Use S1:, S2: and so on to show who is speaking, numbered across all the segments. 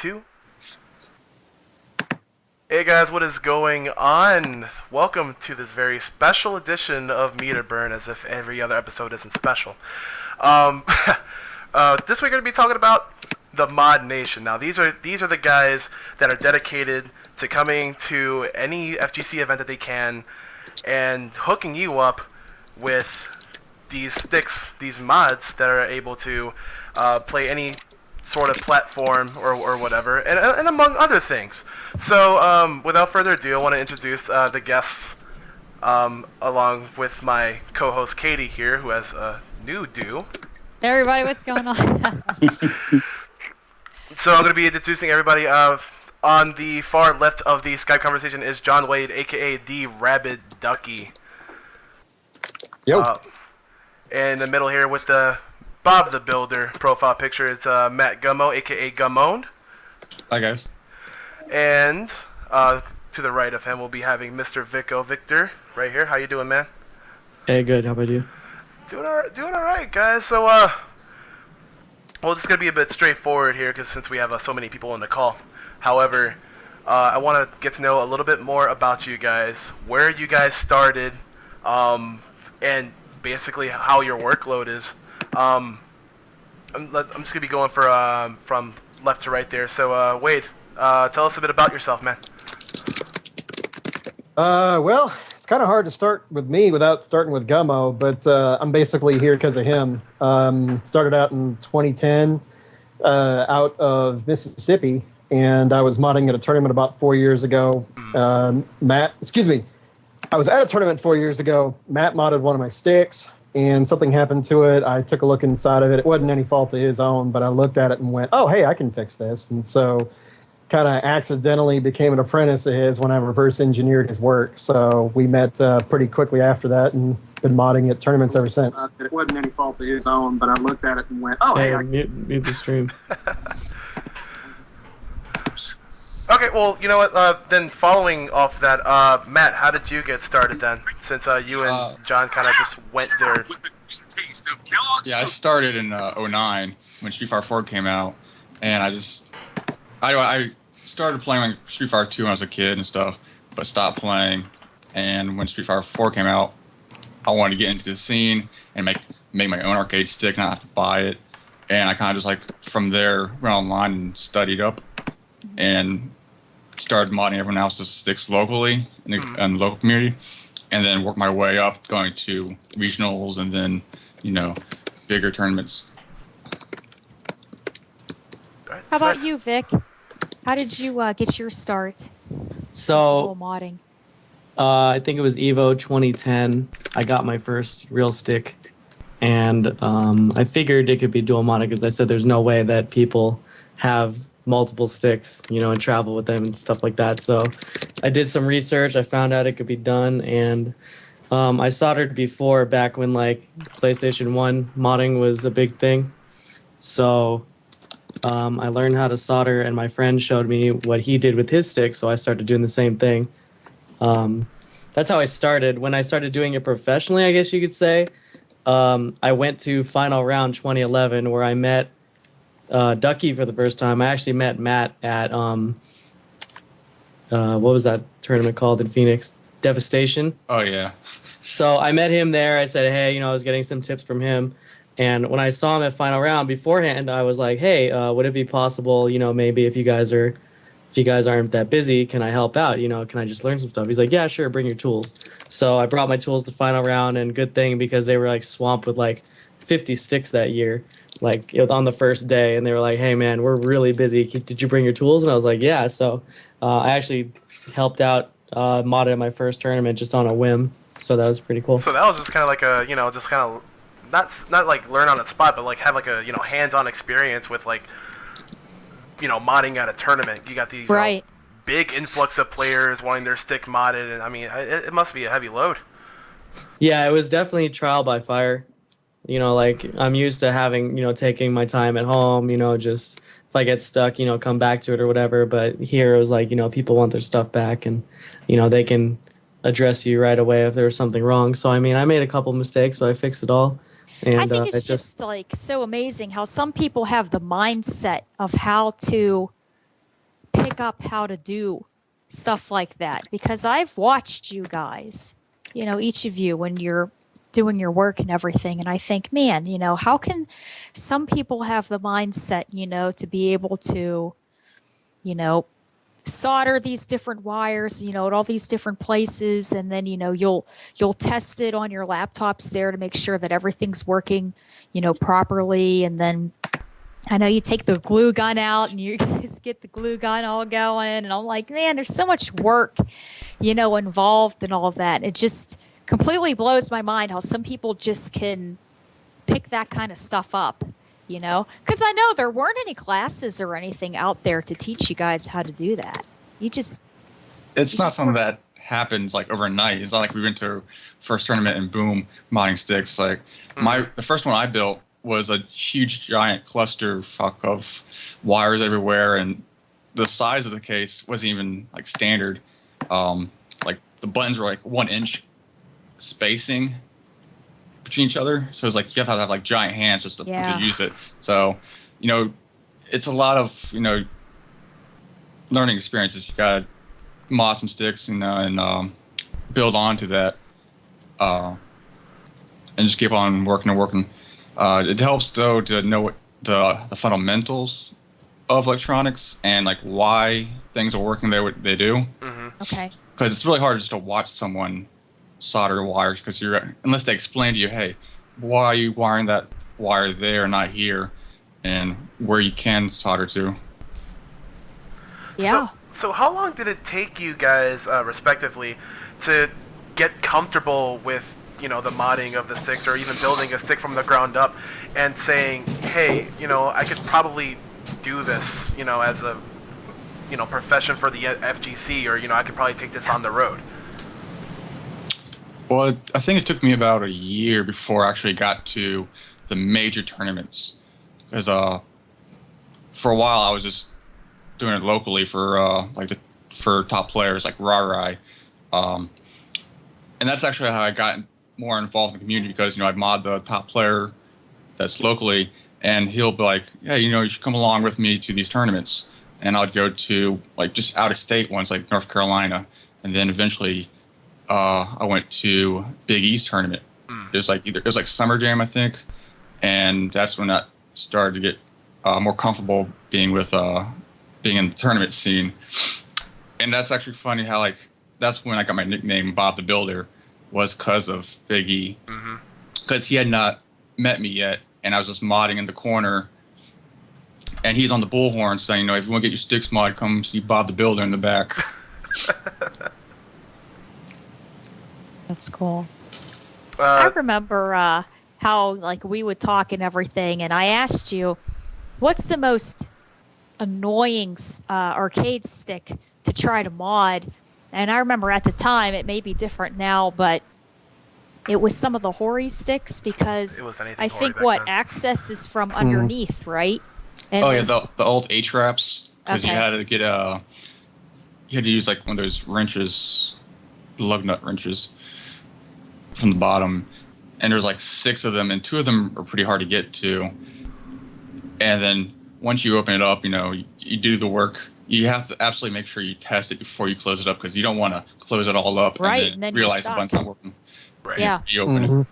S1: 2. Hey guys, what is going on? Welcome to this very special edition of Meter Burn, as if every other episode isn't special. This week we're going to be talking about the ModNation. Now these are the guys that are dedicated to coming to any FGC event that they can and hooking you up with these sticks, these mods that are able to play any sort of platform or whatever, and among other things. So without further ado, I want to introduce the guests along with my co-host Katie here, who has a new do.
S2: Hey everybody, what's going on?
S1: So I'm going to be introducing everybody. On the far left of the Skype conversation is John Wade, aka DaRabidDuckie.
S3: Yo.
S1: In the middle here with the Bob the Builder profile picture is Matt Gummo, aka Gummowned.
S4: Hi guys.
S1: And to the right of him we'll be having Mr. Vicko, Victor, right here. How you doing, man?
S5: Hey, good. How about you?
S1: Doing all right, guys. So well, this is gonna be a bit straightforward here, because since we have so many people on the call. However, I want to get to know a little bit more about you guys, where you guys started, and basically how your workload is. I'm just gonna be going for from left to right there. So Wade, tell us a bit about yourself, man.
S3: Well, it's kind of hard to start with me without starting with Gummo, but I'm basically here because of him. Started out in 2010 out of Mississippi, and I was modding at a tournament about 4 years ago. I was at a tournament 4 years ago. Matt modded one of my sticks, and something happened to it. I took a look inside of it. It wasn't any fault of his own, but I looked at it and went, oh, hey, I can fix this. And so kind of accidentally became an apprentice of his when I reverse engineered his work. So we met pretty quickly after that and been modding at tournaments ever since. It wasn't any fault of his own, but I looked at it and went, oh, hey,
S5: mute the stream.
S1: Okay, well, you know what, then following off that, Matt, how did you get started then, since you and John kind of just went there?
S4: Yeah, I started in 09 when Street Fighter 4 came out, and I started playing Street Fighter 2 when I was a kid and stuff, but stopped playing, and when Street Fighter 4 came out, I wanted to get into the scene and make my own arcade stick, not have to buy it, and I kind of just, like, from there, went online and studied up, and started modding everyone else's sticks locally in the local community, and then worked my way up, going to regionals and then, bigger tournaments.
S2: How about you, Vic? How did you get your start?
S5: So,
S2: Modding.
S5: I think it was Evo 2010. I got my first real stick, and I figured it could be dual modded because I said there's no way that people have multiple sticks, and travel with them and stuff like that. So I did some research. I found out it could be done, and I soldered before, back when like PlayStation 1 modding was a big thing. So I learned how to solder, and my friend showed me what he did with his stick, so I started doing the same thing. That's how I started. When I started doing it professionally, I guess you could say, I went to Final Round 2011, where I met Duckie for the first time. I actually met Matt at what was that tournament called in Phoenix? Devastation.
S4: Oh yeah.
S5: So I met him there. I said, hey, I was getting some tips from him. And when I saw him at Final Round beforehand, I was like, hey, would it be possible, maybe if you guys aren't that busy, can I help out? Can I just learn some stuff? He's like, yeah, sure, bring your tools. So I brought my tools to Final Round, and good thing because they were like swamped with like 50 sticks that year. Like, it was on the first day, and they were like, hey, man, we're really busy. Did you bring your tools? And I was like, yeah. So I actually helped out, modded my first tournament just on a whim. So that was pretty cool.
S1: So that was just kind of like a, just kind of, not like learn on the spot, but like have like a, hands-on experience with like, modding at a tournament. You got these
S2: right.
S1: Big influx of players wanting their stick modded, and I mean, it must be a heavy load.
S5: Yeah, it was definitely trial by fire. Like, I'm used to having, taking my time at home, just if I get stuck, come back to it or whatever. But here it was like, people want their stuff back, and, they can address you right away if there was something wrong. So, I mean, I made a couple mistakes, but I fixed it all. And
S2: I think it's just like so amazing how some people have the mindset of how to pick up how to do stuff like that? Because I've watched you guys, each of you when you're doing your work and everything, and I think, man, how can some people have the mindset, to be able to, you know, solder these different wires, at all these different places, and then you'll test it on your laptops there to make sure that everything's working, properly, and then I know you take the glue gun out and you guys get the glue gun all going, and I'm like, man, there's so much work, involved in all of that. It just completely blows my mind how some people just can pick that kind of stuff up, because I know there weren't any classes or anything out there to teach you guys how to do that.
S4: It's
S2: you
S4: not
S2: just
S4: something that happens like overnight. It's not like we went to first tournament and boom, modding sticks. Like the first one I built was a huge giant cluster fuck of wires everywhere, and the size of the case wasn't even like standard. Like the buttons were like 1 inch spacing between each other, so it's like you have to have like giant hands just to use it. So, it's a lot of learning experiences. You gotta mod some sticks, and build onto that, and just keep on working and working. It helps though to know what the fundamentals of electronics and like why things are working the way they do.
S2: Okay.
S4: Because it's really hard just to watch someone solder wires, because unless they explain to you, hey, why are you wiring that wire there, not here, and where you can solder to.
S2: Yeah.
S1: So how long did it take you guys, respectively, to get comfortable with, the modding of the sticks, or even building a stick from the ground up and saying, hey, I could probably do this, as a, profession for the FGC, or, I could probably take this on the road?
S4: Well, I think it took me about a year before I actually got to the major tournaments, because for a while I was just doing it locally for for top players like Rarai, and that's actually how I got more involved in the community, because I'd mod the top player that's locally, and he'll be like, yeah, you should come along with me to these tournaments, and I'd go to like just out of state ones like North Carolina, and then eventually I went to Big East tournament. It was like Summer Jam, I think, and that's when I started to get more comfortable being in the tournament scene. And that's actually funny how that's when I got my nickname Bob the Builder, was because of Big E, because he had not met me yet, and I was just modding in the corner, and he's on the bullhorn saying, if you want to get your sticks mod, come see Bob the Builder in the back.
S2: That's cool. I remember how we would talk and everything, and I asked you, what's the most annoying arcade stick to try to mod? And I remember at the time, it may be different now, but it was some of the Hori sticks, because I think access is from underneath, right? And
S4: the old H-wraps, because you had to get you had to use like one of those wrenches, lug nut wrenches, from the bottom, and there's like 6 of them, and 2 of them are pretty hard to get to. And then once you open it up, you do the work. You have to absolutely make sure you test it before you close it up, because you don't want to close it all up and then realize the button's not working.
S1: Right.
S2: Yeah.
S4: You open it.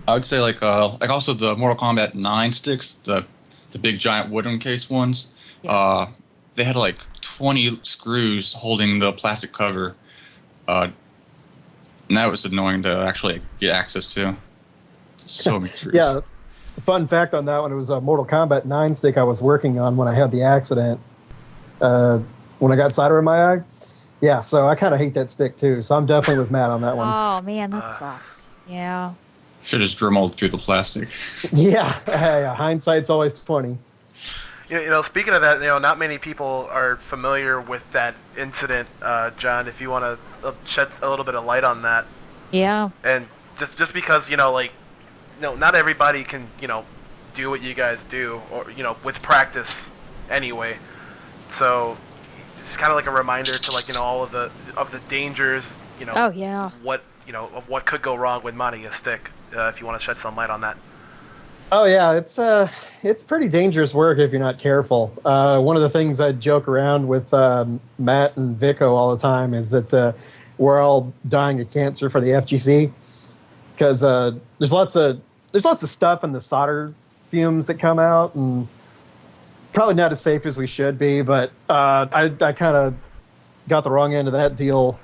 S4: I would say like also the Mortal Kombat 9 sticks, the big giant wooden case ones.
S2: Yeah.
S4: They had like 20 screws holding the plastic cover. And that was annoying to actually get access to. So many screws.
S3: Yeah. Fun fact on that one, it was a Mortal Kombat 9 stick I was working on when I had the accident, when I got solder in my eye. Yeah, so I kind of hate that stick too. So I'm definitely with Matt on that one.
S2: Oh, man, that sucks. Yeah.
S4: Should have just dremelled through the plastic.
S3: Yeah, hindsight's always 20.
S1: Speaking of that, not many people are familiar with that incident. John, if you want to shed a little bit of light on that.
S2: Yeah.
S1: And just because, not everybody can, do what you guys do, or, with practice anyway. So it's kind of like a reminder to all of the dangers,
S2: Oh, yeah.
S1: what, of what could go wrong with modding a stick, if you want to shed some light on that.
S3: Oh yeah, it's pretty dangerous work if you're not careful. One of the things I joke around with Matt and Vicko all the time is that we're all dying of cancer for the FGC because there's lots of stuff in the solder fumes that come out, and probably not as safe as we should be. But I kind of got the wrong end of that deal.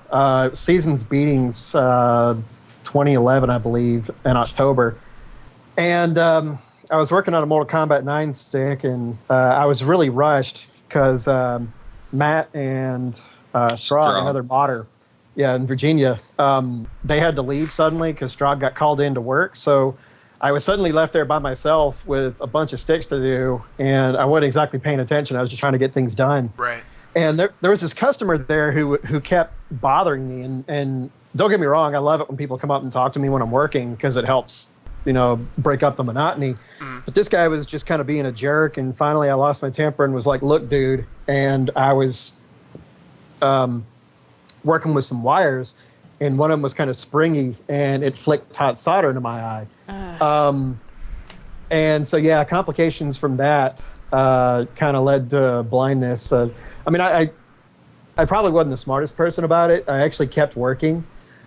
S3: Seasons Beatings 2011, I believe, in October. And I was working on a Mortal Kombat 9 stick, and I was really rushed because Matt and Strog, another modder, in Virginia, they had to leave suddenly because Strog got called in to work. So I was suddenly left there by myself with a bunch of sticks to do, and I wasn't exactly paying attention. I was just trying to get things done.
S1: Right.
S3: And there was this customer there who kept bothering me, and don't get me wrong, I love it when people come up and talk to me when I'm working because it helps, break up the monotony. But this guy was just kind of being a jerk, and finally I lost my temper and was like, look, dude, and I was working with some wires, and one of them was kind of springy, and it flicked hot solder into my eye. And so, complications from that kind of led to blindness. I probably wasn't the smartest person about it. I actually kept working.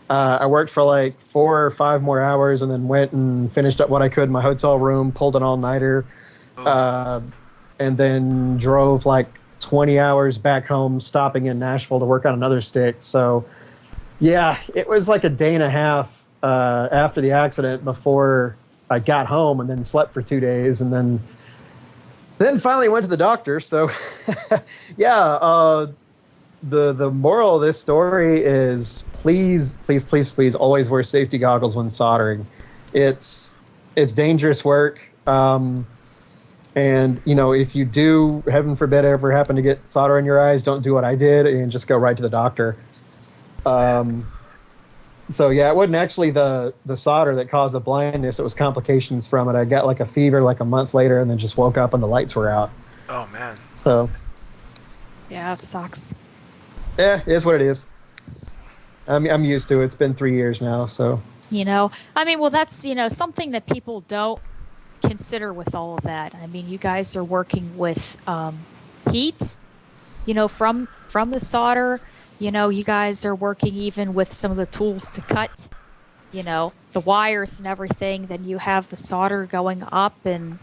S3: I worked for like 4 or 5 more hours and then went and finished up what I could in my hotel room, pulled an all-nighter, and then drove like 20 hours back home, stopping in Nashville to work on another stick. So, it was like a day and a half after the accident before I got home, and then slept for 2 days, and then finally went to the doctor. So, the moral of this story is please always wear safety goggles when soldering. It's dangerous work. And if you do, heaven forbid, ever happen to get solder in your eyes, don't do what I did and just go right to the doctor. So it wasn't actually the solder that caused the blindness. It was complications from it. I got like a fever like a month later, and then just woke up and the lights were out.
S1: Oh man.
S3: So.
S2: Yeah, it sucks.
S3: Yeah, it is what it is. I'm used to it. It's been 3 years now, so.
S2: That's, something that people don't consider with all of that. I mean, you guys are working with heat, from the solder. You guys are working even with some of the tools to cut, the wires and everything. Then you have the solder going up, and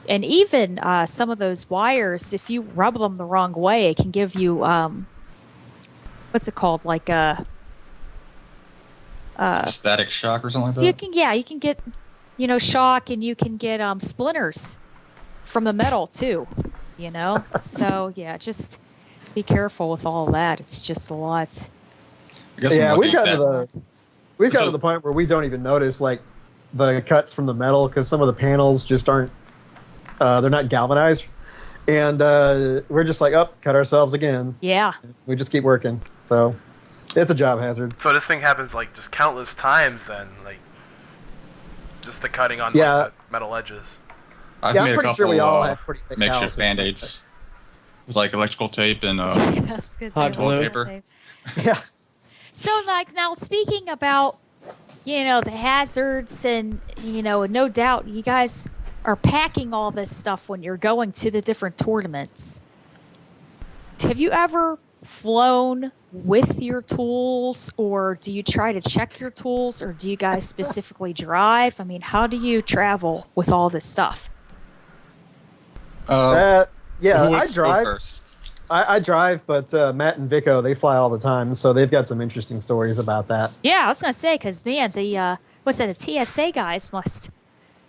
S2: even some of those wires, if you rub them the wrong way, it can give you what's it called, like a
S4: static shock or something like
S2: so
S4: that.
S2: you can get shock, and you can get splinters from the metal too. So just be careful with all that. It's just a lot.
S3: We've gotten to the point where we don't even notice like the cuts from the metal because some of the panels just aren't they're not galvanized, and we're just like, cut ourselves again.
S2: Yeah,
S3: we just keep working. So it's a job hazard.
S1: So this thing happens like just countless times then, like just the cutting on like, the metal edges.
S4: I've made
S3: I'm pretty sure we all have pretty thick
S4: makeshift band-aids with like electrical tape and
S2: hot
S4: glue paper.
S3: Yeah.
S2: So now speaking about the hazards, and no doubt you guys are packing all this stuff when you're going to the different tournaments. Have you ever flown with your tools, or do you try to check your tools, or do you guys specifically drive? I mean, how do you travel with all this stuff?
S3: I drive. I drive, but Matt and Vicko, they fly all the time, so they've got some interesting stories about that.
S2: Yeah, I was going to say, because, man, the TSA guys must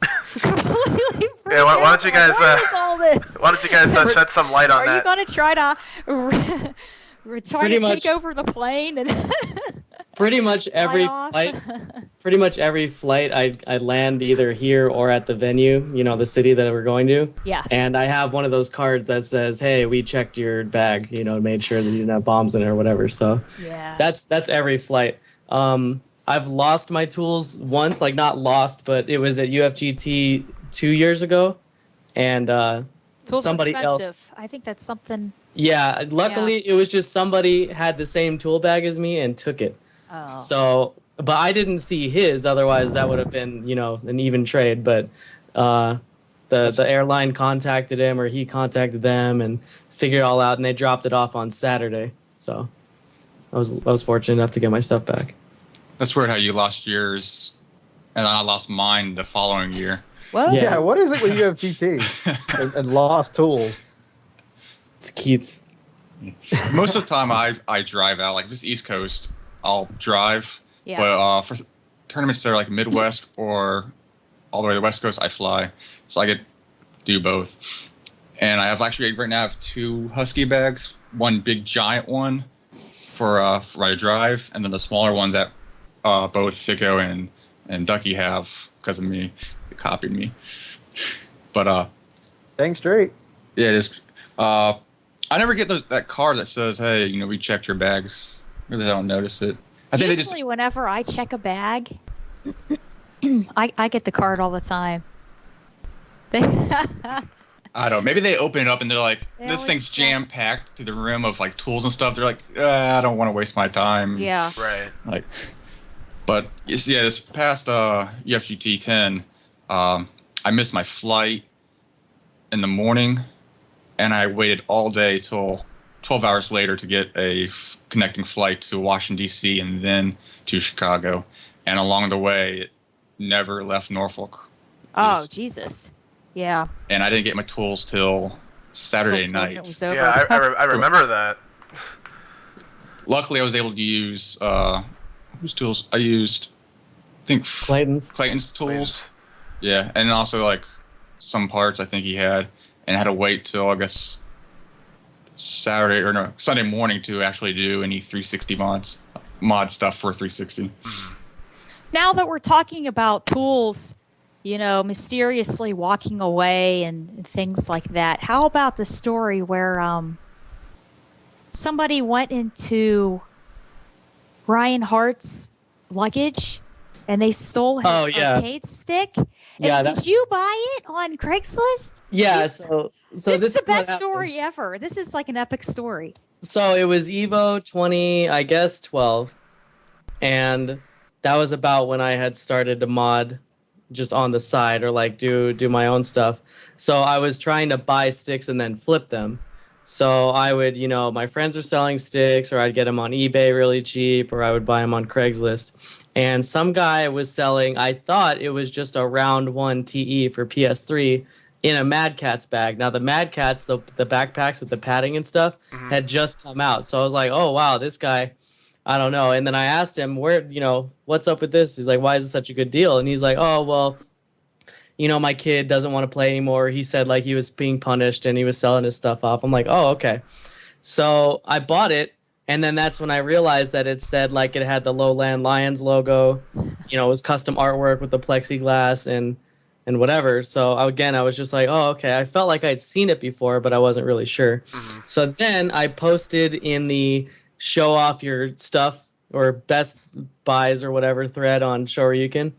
S2: completely
S1: why don't you guys
S2: what is all this?
S1: Why don't you guys shed some light on that?
S2: Are you going to try to take over the plane and
S5: pretty much every flight I land either here or at the venue, the city that we're going to.
S2: Yeah.
S5: And I have one of those cards that says, "Hey, we checked your bag, made sure that you didn't have bombs in it or whatever." So
S2: yeah.
S5: That's every flight. I've lost my tools once, like not lost, but it was at UFGT 2 years ago, and
S2: tools
S5: somebody
S2: are expensive.
S5: else.
S2: I think that's something.
S5: Yeah, luckily it was just somebody had the same tool bag as me and took it.
S2: Oh.
S5: So, but I didn't see his. Otherwise, that would have been, an even trade. But The airline contacted him, or he contacted them, and figured it all out, and they dropped it off on Saturday. So I was fortunate enough to get my stuff back.
S4: That's weird how you lost yours, and I lost mine the following year.
S2: What?
S3: Yeah, what is it when you have GT and lost tools?
S5: It's Keats.
S4: Most of the time, I drive out. Like if it's East Coast, I'll drive.
S2: Yeah.
S4: But for tournaments that are like Midwest or all the way to the West Coast, I fly. So I get do both. And I have actually right now I have 2 Husky bags. One big giant one for I drive, and then the smaller one that both Vicko and Ducky have because of me. They copied me. But
S3: Dang straight.
S4: yeah, it is. I never get that card that says, "Hey, we checked your bags." Really, don't notice it. I think
S2: Usually, whenever I check a bag, I get the card all the time.
S4: I don't know. Maybe they open it up and they're like,
S2: They
S4: "This
S2: always
S4: thing's
S2: check.
S4: jam packed to the rim of like tools and stuff." They're like, "I don't want to waste my time."
S2: Yeah.
S1: Right.
S4: Like, but yeah, this past UFGT 10, I missed my flight in the morning, and I waited all day till 12 hours later to get a connecting flight to Washington D.C. and then to Chicago, and along the way, it never left Norfolk.
S2: Oh, Jesus. Yeah.
S4: And I didn't get my tools till Saturday
S2: Till when
S4: night.
S2: it was over.
S1: Yeah, I remember that.
S4: Luckily, I was able to use whose tools? I used, I think
S5: Clayton's.
S4: Clayton's tools.
S1: Please.
S4: Yeah, and also like some parts I think he had, and I had to wait till I guess Sunday morning to actually do any 360 mod stuff for 360.
S2: Now that we're talking about tools, mysteriously walking away and things like that, how about the story where somebody went into Ryan Hart's luggage and they stole his
S5: Oh, yeah.
S2: arcade stick?
S5: Yeah,
S2: And did you buy it on Craigslist?
S5: Yeah,
S2: This-
S5: so
S2: This
S5: this
S2: is the
S5: is what
S2: best
S5: happened.
S2: story ever. This is like an epic story.
S5: So it was Evo 20, I guess 12, and that was about when I had started to mod just on the side or like do my own stuff. So I was trying to buy sticks and then flip them. So I would, my friends were selling sticks, or I'd get them on eBay really cheap, or I would buy them on Craigslist. And some guy was selling, I thought it was just a round 1 TE for PS3 in a Mad Catz bag. Now the Mad Catz, the backpacks with the padding and stuff, had just come out. So I was like, oh wow, this guy, I don't know. And then I asked him, what's up with this? He's like, why is it such a good deal? And he's like, oh, well, my kid doesn't want to play anymore. He said like he was being punished and he was selling his stuff off. I'm like, oh, okay. So I bought it. And then that's when I realized that it said like it had the Lowland Lions logo, it was custom artwork with the plexiglass and whatever. So I was just like, oh, okay. I felt like I'd seen it before, but I wasn't really sure. So then I posted in the show off your stuff or best buys or whatever thread on Shoryuken.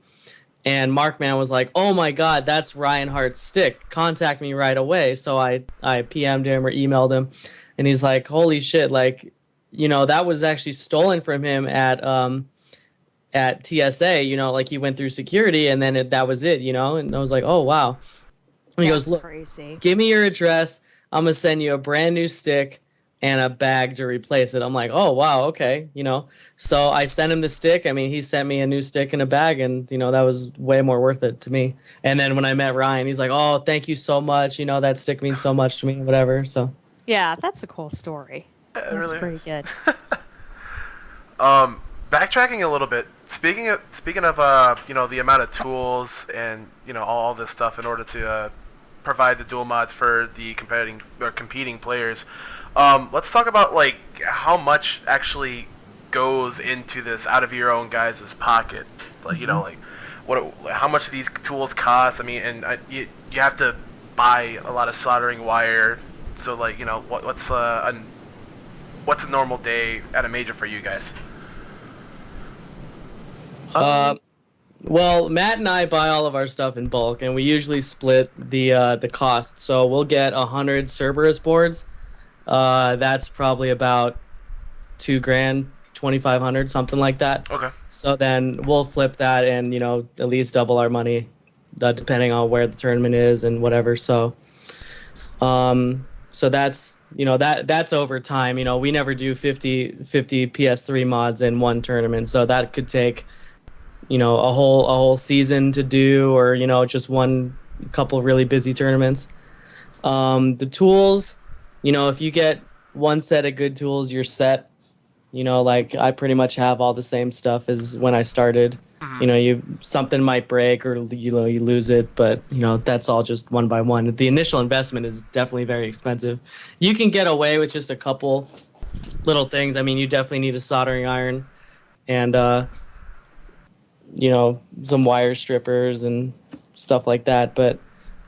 S5: And Markman was like, oh my God, that's Ryan Hart's stick. Contact me right away. So I PM'd him or emailed him. And he's like, holy shit, like, that was actually stolen from him at TSA, like he went through security and then that was it, And I was like, oh, wow. And he goes,
S2: That's
S5: look,
S2: crazy.
S5: give me your address. I'm going to send you a brand new stick and a bag to replace it. I'm like, oh, wow, okay, So I sent him the stick. I mean, he sent me a new stick and a bag, and, that was way more worth it to me. And then when I met Ryan, he's like, oh, thank you so much. That stick means so much to me, whatever. So
S2: Yeah, that's a cool story.
S1: Yeah, it
S2: That's
S1: really
S2: pretty
S1: is.
S2: good.
S1: Backtracking a little bit. Speaking of the amount of tools and all this stuff in order to provide the dual mods for the competing players. Let's talk about like how much actually goes into this out of your own guys' pocket. Like like how much these tools cost. I mean, and you have to buy a lot of soldering wire. So like what's a normal day at a major for you guys?
S5: Well, Matt and I buy all of our stuff in bulk, and we usually split the cost. So we'll get 100 Cerberus boards. That's probably about $2,000, 2,500, something like that.
S1: Okay.
S5: So then we'll flip that and at least double our money depending on where the tournament is and whatever. So that's that's over time. We never do 50 PS3 mods in one tournament, so that could take a whole season to do, or just one couple really busy tournaments. The tools, if you get one set of good tools, you're set. Like I pretty much have all the same stuff as when I started. Something might break or you lose it, but that's all just one by one. The initial investment is definitely very expensive. You can get away with just a couple little things. I mean, you definitely need a soldering iron and some wire strippers and stuff like that. But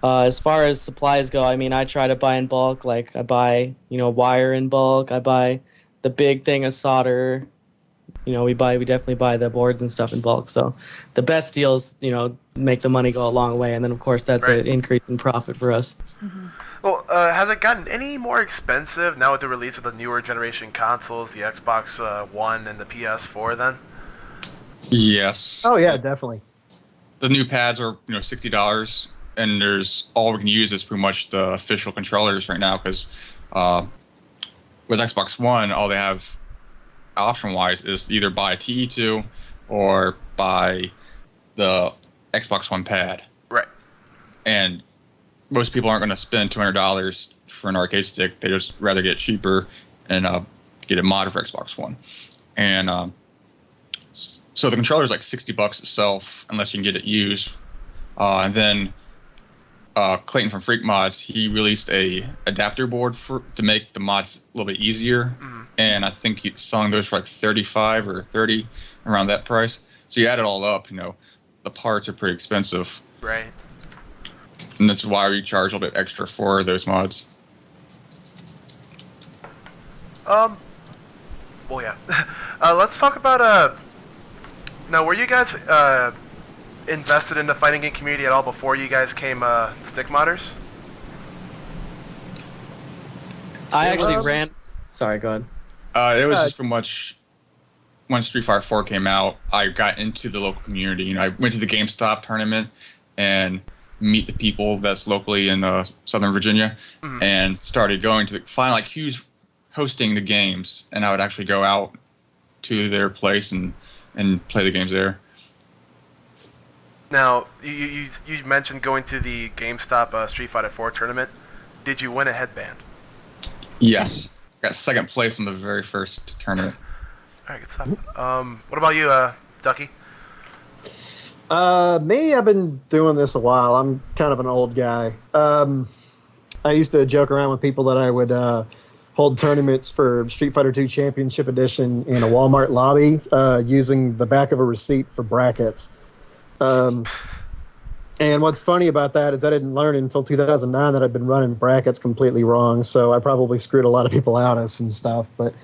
S5: as far as supplies go, I mean, I try to buy in bulk. Like I buy wire in bulk. I buy the big thing of solder. We definitely buy the boards and stuff in bulk. So the best deals, make the money go a long way. And then, of course, that's an increase in profit for us.
S2: Mm-hmm.
S1: Well, has it gotten any more expensive now with the release of the newer generation consoles, the Xbox One and the PS4 then?
S4: Yes.
S3: Oh, yeah, definitely.
S4: The new pads are, $60, and all we can use is pretty much the official controllers right now, because with Xbox One, all they have option-wise is either buy a TE2 or buy the Xbox One pad.
S1: Right.
S4: And most people aren't going to spend $200 for an arcade stick. They just rather get it cheaper and get it modded for Xbox One. And so the controller is like $60 itself, unless you can get it used. And then Clayton from Freak Mods, he released a adapter board to make the mods a little bit easier. Mm-hmm. And I think he's selling those for like $35 or $30, around that price. So you add it all up, the parts are pretty expensive.
S1: Right.
S4: And that's why we charge a little bit extra for those mods.
S1: Well, yeah. Let's talk about now, were you guys invested in the fighting game community at all before you guys came stick modders?
S5: I actually ran. Sorry, go ahead.
S4: It was just pretty much when Street Fighter 4 came out, I got into the local community. I went to the GameStop tournament and meet the people that's locally in Southern Virginia, mm-hmm. and started going to find like who's hosting the games, and I would actually go out to their place and play the games there.
S1: Now, you mentioned going to the GameStop Street Fighter 4 tournament. Did you win a headband?
S4: Yes. Got second place in the very first tournament.
S1: All right, good stuff. What about you, Ducky?
S3: Me, I've been doing this a while. I'm kind of an old guy. I used to joke around with people that I would hold tournaments for Street Fighter 2 Championship Edition in a Walmart lobby using the back of a receipt for brackets. And what's funny about that is I didn't learn until 2009 that I'd been running brackets completely wrong, so I probably screwed a lot of people out of some stuff. But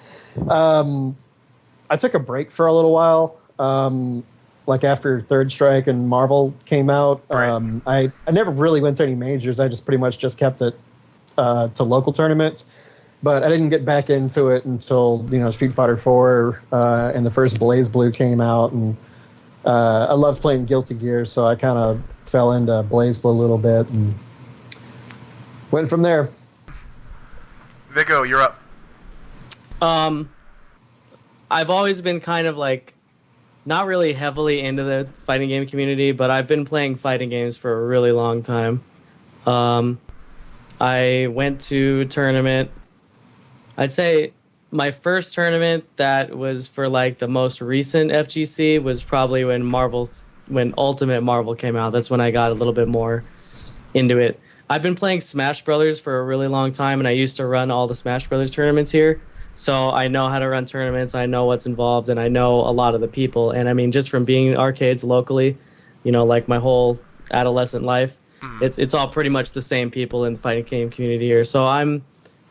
S3: I took a break for a little while, like after Third Strike and Marvel came out.
S1: Right.
S3: I never really went to any majors. I just pretty much just kept it to local tournaments. But I didn't get back into it until Street Fighter 4 and the first Blaze Blue came out, and I love playing Guilty Gear, so I kind of fell into Blaze Blue a little bit and went from there.
S1: Vicko, you're up.
S5: I've always been kind of like not really heavily into the fighting game community, but I've been playing fighting games for a really long time. I went to a tournament. I'd say my first tournament that was for like the most recent FGC was probably when Ultimate Marvel came out. That's when I got a little bit more into it. I've been playing Smash Brothers for a really long time, and I used to run all the Smash Brothers tournaments here. So I know how to run tournaments, I know what's involved, and I know a lot of the people. And I mean, just from being in arcades locally, like my whole adolescent life, it's all pretty much the same people in the fighting game community here. So I'm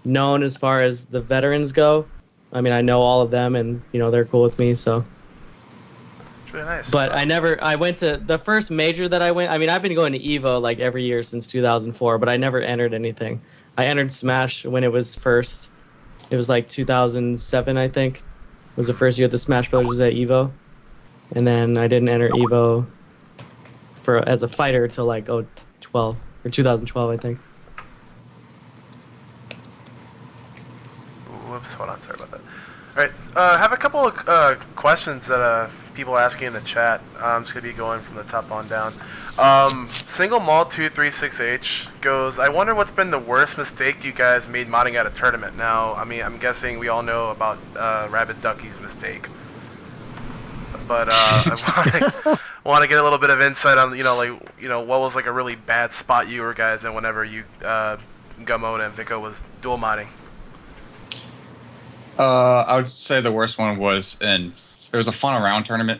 S5: known as far as the veterans go. I mean, I know all of them, and they're cool with me. So.
S1: It's really nice.
S5: But I went to the first major that I went. I mean, I've been going to Evo like every year since 2004, but I never entered anything. I entered Smash when it was first. It was like 2007, I think, was the first year the Smash Brothers was at Evo. And then I didn't enter Evo as a fighter till like 12 or 2012, I think.
S1: Whoops, hold on, sorry about that. Alright, I have a couple of questions that people are asking in the chat. I'm just going to be going from the top on down. Single Mall 236H goes, I wonder what's been the worst mistake you guys made modding at a tournament. Now, I mean, I'm guessing we all know about DaRabidDuckie's mistake. But I want to get a little bit of insight on, what was like a really bad spot you were guys in whenever you, Gummowned and Vicko was dual modding.
S4: I would say the worst one was it was a fun around tournament,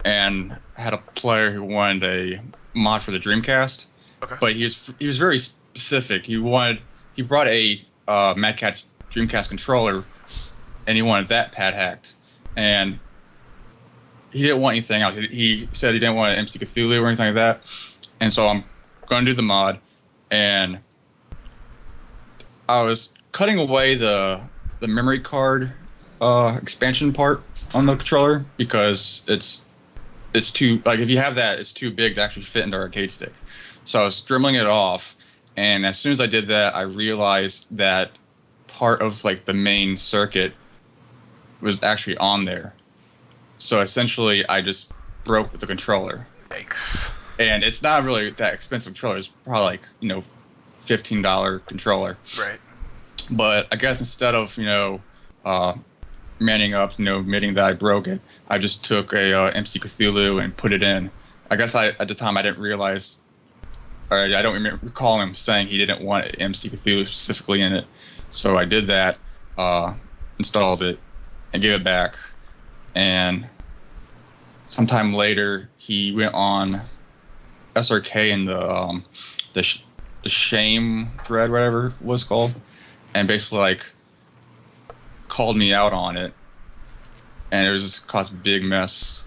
S4: and had a player who wanted a mod for the Dreamcast.
S1: Okay.
S4: But he was very specific. He brought a Mad Catz Dreamcast controller, and he wanted that pad hacked. And he didn't want anything else. He said he didn't want MC Cthulhu or anything like that. And so I'm going to do the mod, and I was cutting away the memory card expansion part on the controller because it's too, like, if you have that, it's too big to actually fit into the arcade stick. So I was dribbling it off, and as soon as I did that, I realized that part of like the main circuit was actually on there. So essentially, I just broke the controller.
S1: Yikes.
S4: And it's not really that expensive controller. It's probably like, $15 controller.
S1: Right.
S4: But I guess instead of, manning up, admitting that I broke it, I just took a MC Cthulhu and put it in. I guess at the time I didn't realize, or I don't recall him saying he didn't want MC Cthulhu specifically in it. So I did that, installed it, and gave it back. And sometime later, he went on SRK in the shame thread, whatever it was called, and basically like called me out on it, and it was just caused a big mess.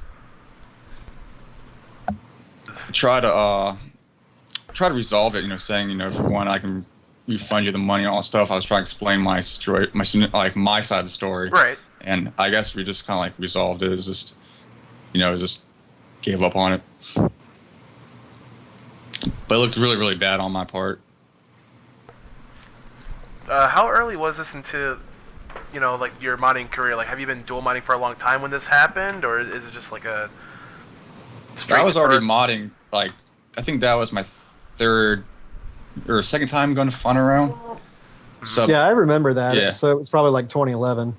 S4: Try to resolve it, saying, if you want, I can refund you the money and all that stuff. I was trying to explain my my side of the story.
S1: Right.
S4: And I guess we just kind of like resolved it. It was just, just gave up on it. But it looked really, really bad on my part.
S1: How early was this into, like your modding career? Like, have you been dual modding for a long time when this happened, or is it just like a straight?
S4: I was already modding. Like, I think that was my third or second time going to Fun Around. So
S3: Yeah, I remember that.
S4: Yeah.
S3: So it was probably like 2011.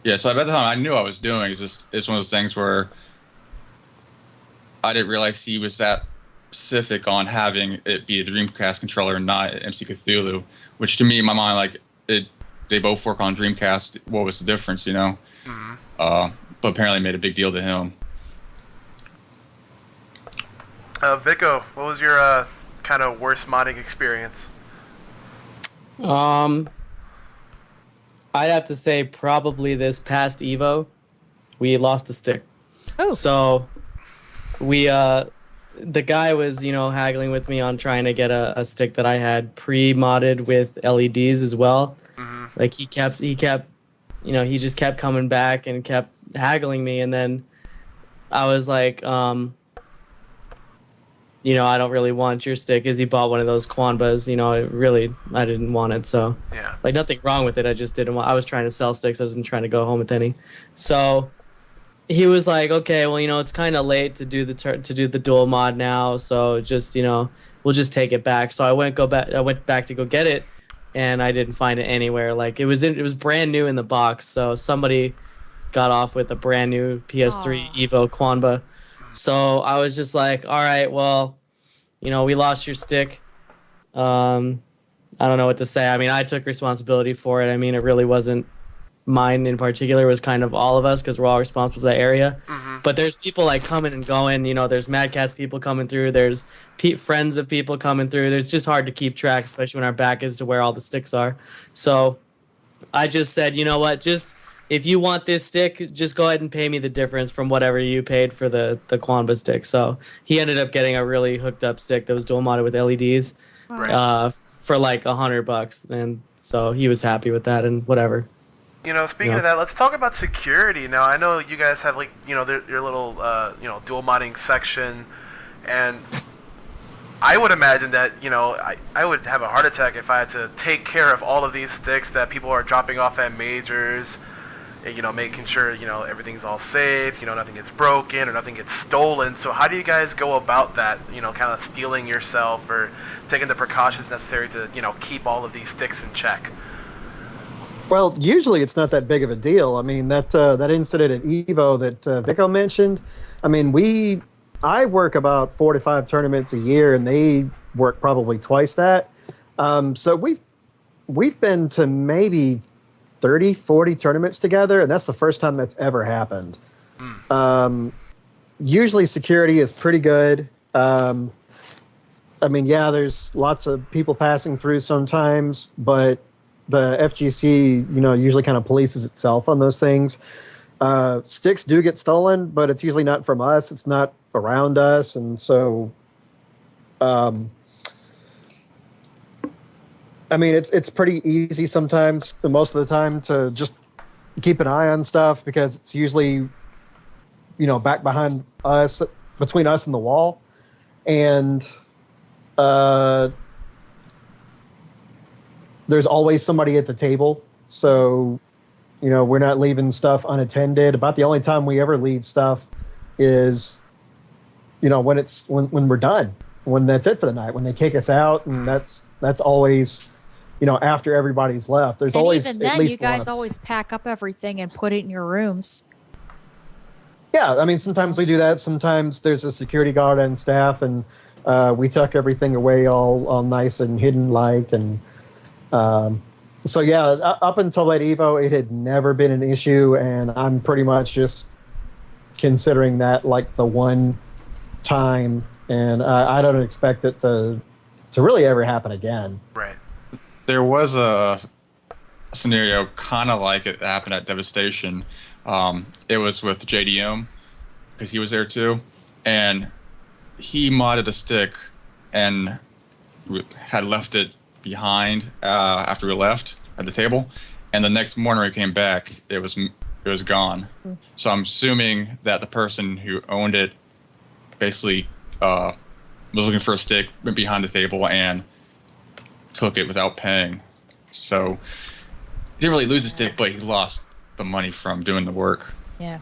S4: yeah, so at the time I knew what I was doing. It's one of those things where I didn't realize he was that specific on having it be a Dreamcast controller and not MC Cthulhu, which to me in my mind, like, they both work on Dreamcast. What was the difference,
S1: Mm-hmm.
S4: But apparently it made a big deal to him.
S1: Vicko, what was your kind of worst modding experience?
S5: I'd have to say probably this past Evo, we lost the stick.
S2: Oh.
S5: So we the guy was, haggling with me on trying to get a stick that I had pre-modded with LEDs as well.
S1: Mm-hmm.
S5: Like he kept, he just kept coming back and kept haggling me, and then I was like, I don't really want your stick, because he bought one of those Quanbas. I didn't want it. So,
S1: Yeah.
S5: like, nothing wrong with it. I just didn't want. I was trying to sell sticks. I wasn't trying to go home with any. So, he was like, okay, well, it's kind of late to do the dual mod now. So just, we'll just take it back. So I went back to go get it, and I didn't find it anywhere. Like, it was brand new in the box. So somebody got off with a brand new PS3 Evo Quanba. So I was just like, all right, well, we lost your stick. I don't know what to say. I mean, I took responsibility for it. I mean, it really wasn't mine in particular. It was kind of all of us, because we're all responsible for that area.
S1: Mm-hmm.
S5: But there's people like coming and going. There's Mad Catz people coming through. There's friends of people coming through. There's just hard to keep track, especially when our back is to where all the sticks are. So I just said, you know what, just if you want this stick, just go ahead and pay me the difference from whatever you paid for the Quanba stick. So he ended up getting a really hooked up stick that was dual modded with LEDs for like $100, and so he was happy with that and whatever.
S1: Speaking of that, let's talk about security. Now, I know you guys have, like, your little, dual modding section, and I would imagine that, I would have a heart attack if I had to take care of all of these sticks that people are dropping off at majors, making sure, everything's all safe, nothing gets broken or nothing gets stolen. So how do you guys go about that, kind of stealing yourself or taking the precautions necessary to, keep all of these sticks in check?
S3: Well, usually it's not that big of a deal. I mean, that incident at Evo that Vicko mentioned, I mean, I work about 4 to 5 tournaments a year, and they work probably twice that. So we've been to maybe 30, 40 tournaments together, and that's the first time that's ever happened. Usually security is pretty good. I mean, yeah, there's lots of people passing through sometimes, but the FGC, usually kind of polices itself on those things. Sticks do get stolen, but it's usually not from us. It's not around us. And so, I mean, it's pretty easy sometimes, most of the time, to just keep an eye on stuff because it's usually, back behind us, between us and the wall. And, there's always somebody at the table. So, we're not leaving stuff unattended. About the only time we ever leave stuff is, when we're done, when that's it for the night, when they kick us out. And that's always, after everybody's left. There's
S2: and
S3: always
S2: even
S3: at
S2: then,
S3: least
S2: you guys
S3: once.
S2: always pack up everything and put it in your rooms.
S3: Yeah, I mean, sometimes we do that. Sometimes there's a security guard on staff, and we tuck everything away all nice and hidden like. And so, yeah, up until that Evo, it had never been an issue, and I'm pretty much just considering that like the one time, and I don't expect it to really ever happen again.
S1: Right.
S4: There was a scenario kind of like it happened at Devastation. It was with JDM, because he was there too, and he modded a stick and had left it behind after we left at the table, and the next morning when we came back, it was gone. So I'm assuming that the person who owned it basically was looking for a stick, went behind the table, and took it without paying. So he didn't really lose the stick, but he lost the money from doing the work.
S2: Yeah.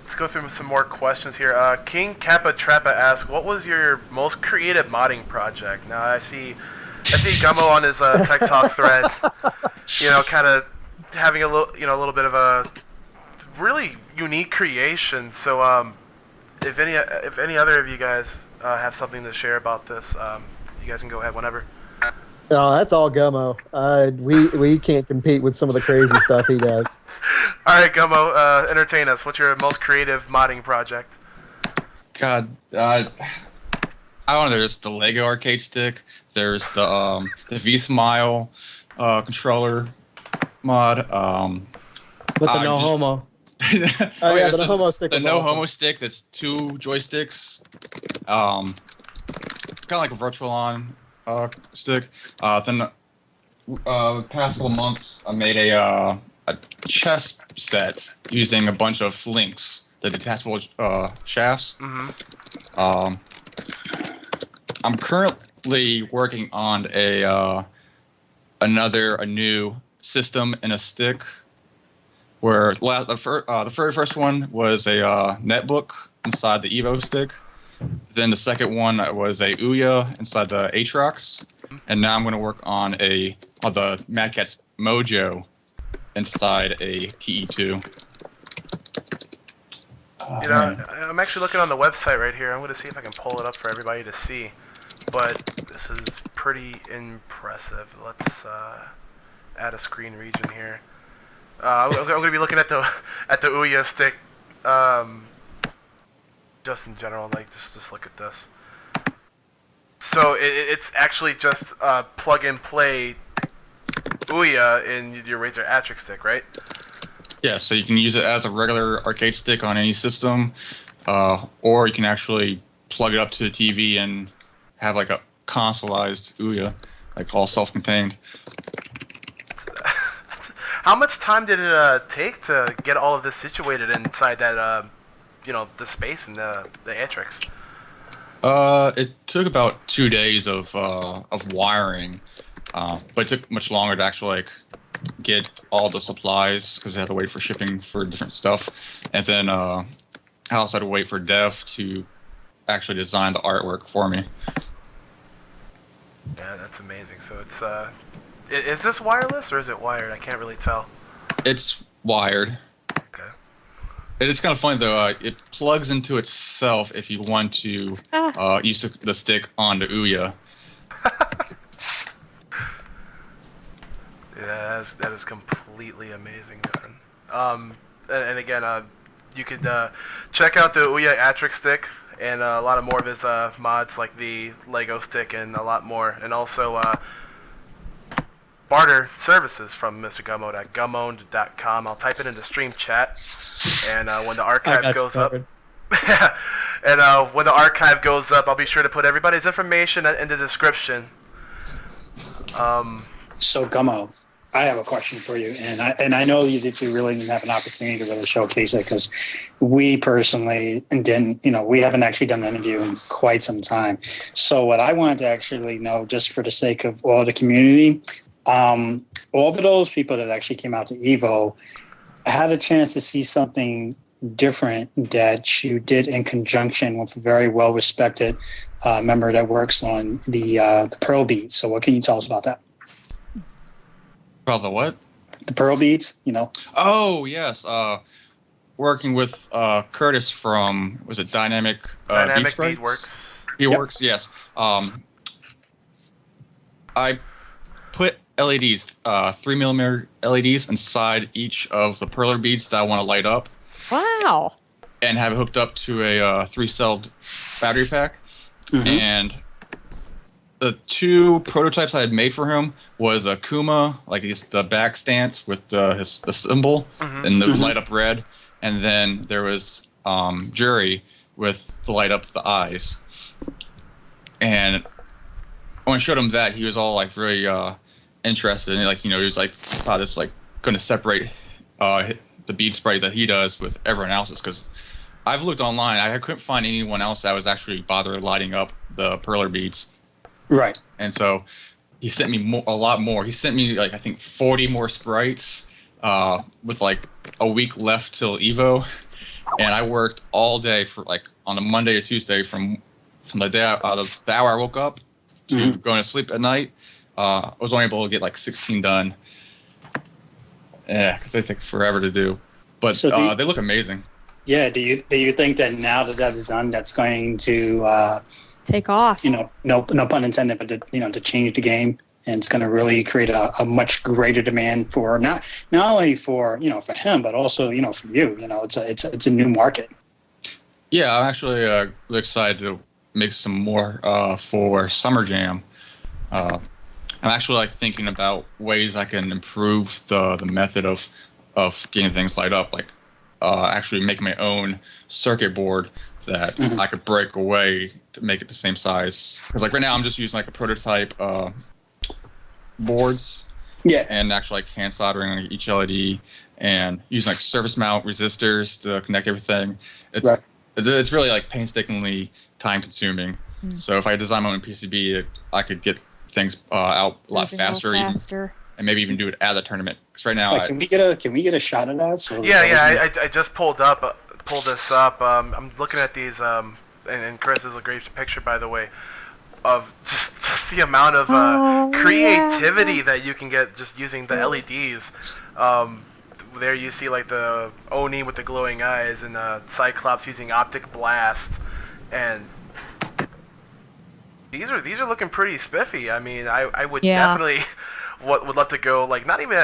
S1: Let's go through some more questions here. King Kappa Trappa asks, what was your most creative modding project? Now I see Gummo on his Tech Talk thread, kind of having a little bit of a really unique creation. So if any other of you guys have something to share about this, you guys can go ahead whenever.
S3: No, that's all Gummo. We can't compete with some of the crazy stuff he does.
S1: All right, Gummo, entertain us. What's your most creative modding project?
S4: God, I don't know. There's the Lego arcade stick. There's the V-Smile controller mod.
S5: With the no homo.
S3: Oh yeah, the homo stick.
S4: The
S3: was
S4: no
S3: awesome.
S4: homo stick. That's 2 joysticks. Kind of like a Virtual-On stick. Then past couple months, I made a chess set using a bunch of links, the detachable shafts.
S1: Mm-hmm.
S4: I'm currently working on a new system in a stick. Where the very first one was a netbook inside the Evo stick. Then the second one was a Ouya inside the Aatrox. And now I'm going to work on the Mad Catz Mojo inside a TE2.
S1: I'm actually looking on the website right here. I'm going to see if I can pull it up for everybody to see. But this is pretty impressive. Let's add a screen region here. I'm going to be looking at the Ouya stick. Just in general, like just look at this. So it's actually just plug and play Ouya in your Razer Atrix stick, right?
S4: Yeah, so you can use it as a regular arcade stick on any system, or you can actually plug it up to the TV and have like a consoleized Ouya, like all self-contained.
S1: How much time did it take to get all of this situated inside that the space and the Atrix?
S4: It took about 2 days of wiring, but it took much longer to actually get all the supplies because I had to wait for shipping for different stuff, and then I also had to wait for Dev to actually design the artwork for me.
S1: Yeah, that's amazing. So it's is this wireless or is it wired? I can't really tell.
S4: It's wired.
S1: Okay.
S4: It is kind of funny though. It plugs into itself if you want to use the stick on the Ouya.
S1: Yeah, that is completely amazing, man. And again, you could check out the Ouya Atrix stick and a lot of more of his mods, like the Lego stick and a lot more, and also barter services from Mr. Gummowned at Gummowned.com. I'll type it in the stream chat, and when the archive goes up, and when the archive goes up, I'll be sure to put everybody's information in the description.
S6: So Gummo, I have a question for you, and I know you really didn't have an opportunity to really showcase it because we personally didn't, we haven't actually done an interview in quite some time. So what I wanted to actually know, just for the sake of all the community, all of those people that actually came out to Evo had a chance to see something different that you did in conjunction with a very well-respected member that works on the Pearl Beads. So what can you tell us about that?
S4: About the what?
S6: The Pearl Beads,
S4: Oh, yes. Working with Curtis from, was it Dynamic
S1: Beadworks.
S4: Beadworks, yes. I put LEDs, 3mm LEDs inside each of the perler beads that I want to light up.
S2: Wow.
S4: And have it hooked up to a 3-celled battery pack. Mm-hmm. And the 2 prototypes I had made for him was a Kuma, the back stance with the symbol, mm-hmm. and the light up red, and then there was Jury with the light up the eyes. And when I showed him that, he was all very interested, and he was thought it's going to separate the bead sprite that he does with everyone else's, because I've looked online, I couldn't find anyone else that was actually bothered lighting up the perler beads.
S6: Right.
S4: And so he sent me a lot more. He sent me I think 40 more sprites with a week left till Evo, and I worked all day for on a Monday or Tuesday from the day the hour I woke up to
S6: mm-hmm.
S4: going to sleep at night. I was only able to get 16 done. Yeah, because they take forever to do, but so they look amazing.
S6: Yeah. Do you think that now that that's done, that's going to
S2: take off?
S6: No pun intended, but to change the game, and it's going to really create a much greater demand for not only for for him, but also for you. It's a new market.
S4: Yeah, I'm actually really excited to make some more for Summer Jam. I'm actually thinking about ways I can improve the method of getting things light up, actually make my own circuit board that mm-hmm. I could break away to make it the same size. Because right now I'm just using a prototype boards.
S6: Yeah.
S4: And actually hand soldering each LED and using surface mount resistors to connect everything. It's really painstakingly time consuming. Mm. So if I design my own PCB, I could get things out a lot faster. And maybe even do it at the tournament. Because right now,
S6: can we get a shot of that? So
S1: I just pulled this up. I'm looking at these, and Chris is a great picture, by the way, of just the amount of creativity that you can get just using the LEDs. There you see the Oni with the glowing eyes, and Cyclops using optic blast, and these are looking pretty spiffy. I mean, I would definitely would love to go not even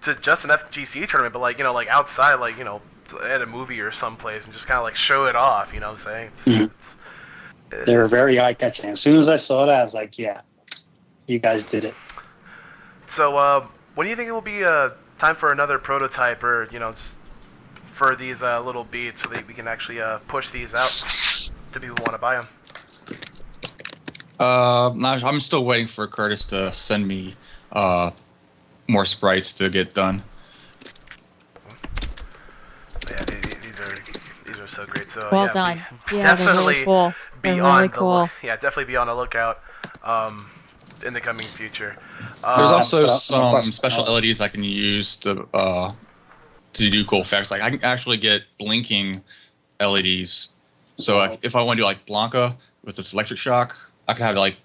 S1: to just an FGC tournament, but outside, at a movie or someplace, and just kind of show it off. You know what I'm saying?
S6: They were very eye catching. As soon as I saw that, I was like, yeah, you guys did it.
S1: So, when do you think it will be time for another prototype, or just for these little beads, so that we can actually push these out to people who want to buy them?
S4: I'm still waiting for Curtis to send me more sprites to get done.
S1: Yeah, these are so great. So
S2: Well
S1: yeah,
S2: done.
S1: Be,
S2: Yeah, they're
S1: definitely
S2: really cool.
S1: be
S2: They're
S1: on
S2: really
S1: the
S2: cool.
S1: definitely be on the lookout in the coming future.
S4: There's
S1: Um,
S4: also
S6: some more
S4: some
S6: questions.
S4: special LEDs I can use to do cool effects. Like I can actually get blinking LEDs. So if I want to do like Blanca with this electric shock, I can have it like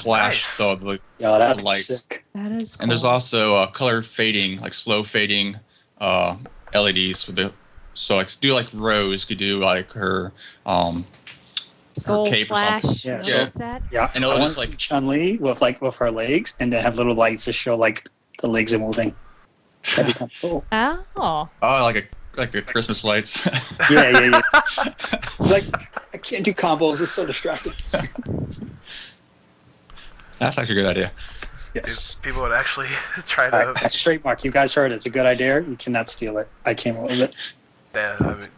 S4: flash
S1: nice.
S6: Yeah, that's
S4: the lights.
S6: sick.
S2: That is cool.
S4: And there's also color fading, like slow fading LEDs with the. So like do like Rose could do like her
S2: Soul
S4: cape or
S2: Flash.
S6: something.
S2: What
S6: Yeah.
S2: is that?
S6: Yeah,
S4: And
S6: and
S4: it'll
S6: I
S4: just,
S6: want
S4: like-
S6: Chun-Li with her legs, and then have little lights to show like the legs are moving. That'd be kind of cool.
S2: Oh.
S4: Oh, like the Christmas lights.
S6: Yeah. Like I can't do combos. It's so distracting.
S4: That's actually a good idea.
S6: Yes.
S1: People would actually try to.
S6: All right, straight mark. You guys heard it. It's a good idea. You cannot steal it. I came up with it.
S1: Yeah, I mean,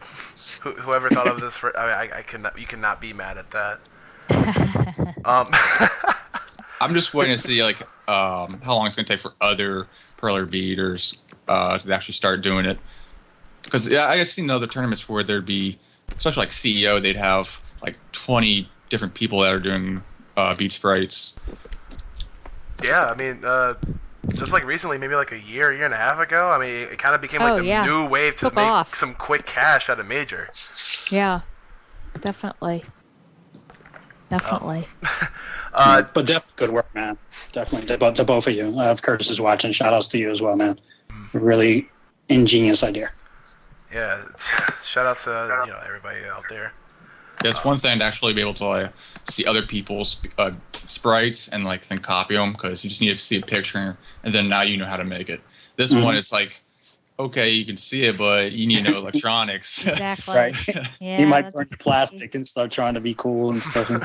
S1: whoever thought of this, I cannot. You cannot be mad at that.
S4: I'm just waiting to see like how long it's gonna take for other perler beaters to actually start doing it. Because yeah, I guess seen other tournaments where there'd be, especially like CEO, they'd have like 20 different people that are doing beat sprites.
S1: Yeah, I mean, just like recently, maybe like a year and a half ago. I mean, it kind of became like the new wave to
S2: Took
S1: make
S2: off.
S1: some quick cash at a major.
S2: Yeah. Definitely. Definitely.
S6: But definitely good work, man. Definitely to both of you. If Curtis is watching, shout outs to you as well, man. Really ingenious idea.
S1: Yeah, shout out to everybody out there.
S4: Yeah, it's one thing to actually be able to see other people's sprites and like then copy them, because you just need to see a picture and then now you know how to make it. This one, it's like, okay, you can see it, but you need to know electronics.
S2: Exactly.
S6: Right.
S2: Yeah.
S6: You might
S2: that's
S6: burn the
S2: tricky.
S6: plastic and start trying to be cool and stuff and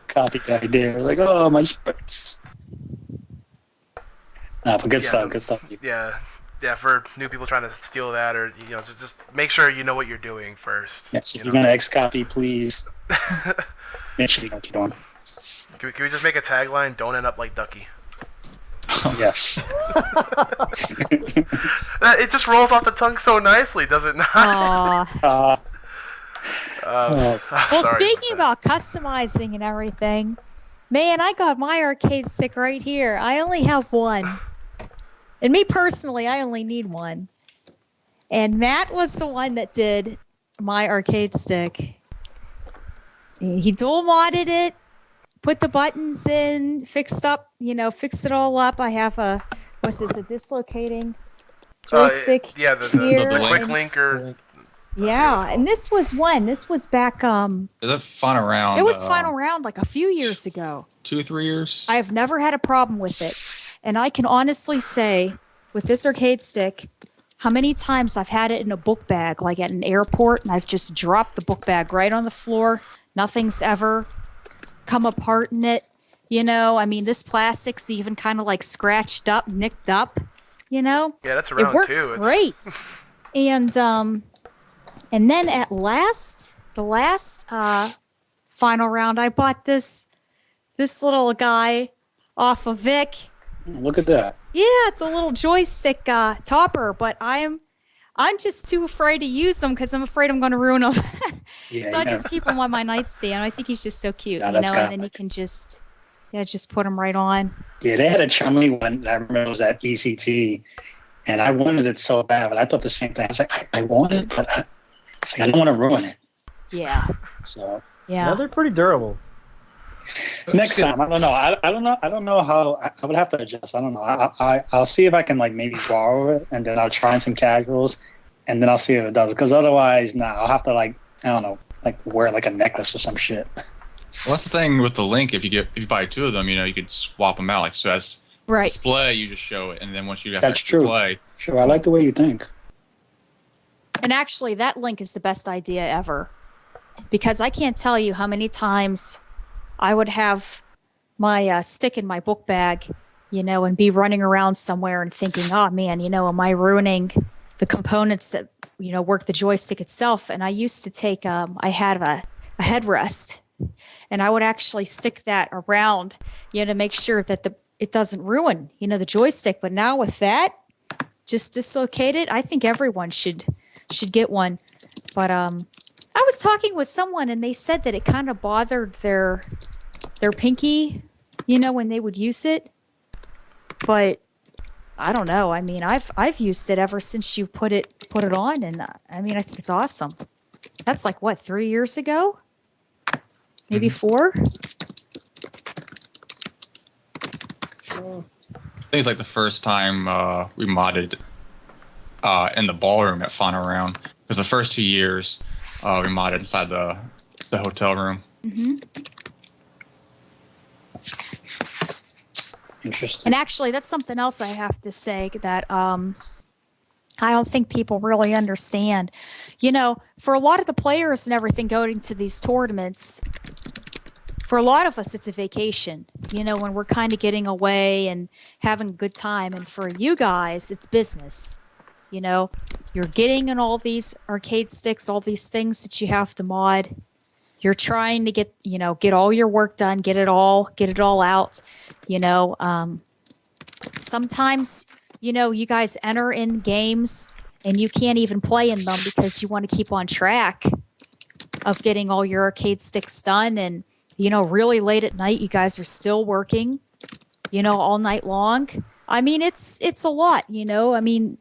S6: copy the idea. Like, oh, my sprites. Nah, but good stuff. Good stuff.
S1: Yeah, for new people trying to steal that, or just make sure you know what you're doing first.
S6: Yes, if you're gonna X copy, please make sure you know what you're doing.
S1: Can we just make a tagline? Don't end up like Ducky.
S6: Yes.
S1: It just rolls off the tongue so nicely, does it not?
S2: Aw. Well,
S1: Sorry
S2: speaking about customizing and everything, man, I got my arcade stick right here. I only have one. And me personally, I only need one. And Matt was the one that did my arcade stick. He dual modded it, put the buttons in, fixed it all up. I have a dislocating joystick
S1: yeah, the
S2: here.
S1: quick
S2: and-
S1: link or
S2: Yeah, and this was when? This was back,
S4: Is that final round?
S2: it was final round like a few years ago.
S4: 2 or 3 years.
S2: I have never had a problem with it. And I can honestly say, with this arcade stick, how many times I've had it in a book bag, like at an airport, and I've just dropped the book bag right on the floor. Nothing's ever come apart in it. I mean, this plastic's even kind of like scratched up, nicked up,
S1: Yeah, that's around
S2: It works
S1: too.
S2: great. And then at the last final round, I bought this little guy off of Vic.
S6: Look at that.
S2: Yeah, it's a little joystick topper, but I'm just too afraid to use them because I'm afraid I'm going to ruin them.
S6: Yeah,
S2: So I just keep him on my nightstand. I think he's just so cute,
S6: Yeah, that's
S2: and then you can just put him right on.
S6: Yeah, they had a Chun-Li one that I remember it was at ECT, and I wanted it so bad, but I thought the same thing. I was like, I want it, but I don't want to ruin it.
S2: Yeah,
S6: So
S2: yeah.
S3: they're pretty durable.
S6: next time, I don't know. I don't know how. I would have to adjust. I don't know. I'll see if I can like maybe borrow it, and then I'll try some casuals, and then I'll see if it does. Because otherwise, I'll have to like I don't know, like wear like a necklace or some shit.
S4: Well, that's the thing with the link. If you buy 2 of them, you could swap them out. Like so, as
S2: Right.
S4: display, you just show it, and then once you have
S6: That's
S4: to
S6: true.
S4: display,
S6: Sure, I like the way you think.
S2: And actually, that link is the best idea ever. Because I can't tell you how many times I would have my stick in my book bag, and be running around somewhere and thinking, oh man, am I ruining the components that, work the joystick itself? And I used to take, I had a headrest, and I would actually stick that around, to make sure that it doesn't ruin, the joystick. But now with that, just dislocated, I think everyone should get one. But was talking with someone and they said that it kind of bothered their pinky, when they would use it. But I don't know. I mean, I've used it ever since you put it on, and I mean, I think it's awesome. That's like what, 3 years ago? Maybe 4?
S4: I think it's like the first time we modded in the ballroom at Fun Around. Because the first 2 years we modded inside the hotel room.
S6: Interesting.
S2: And actually, that's something else I have to say that I don't think people really understand. For a lot of the players and everything going to these tournaments, for a lot of us, it's a vacation, when we're kind of getting away and having a good time. And for you guys, it's business. You're getting in all these arcade sticks, all these things that you have to mod. You're trying to get all your work done, get it all out. Sometimes, you guys enter in games and you can't even play in them because you want to keep on track of getting all your arcade sticks done. And, really late at night, you guys are still working, all night long. I mean, it's a lot, I mean,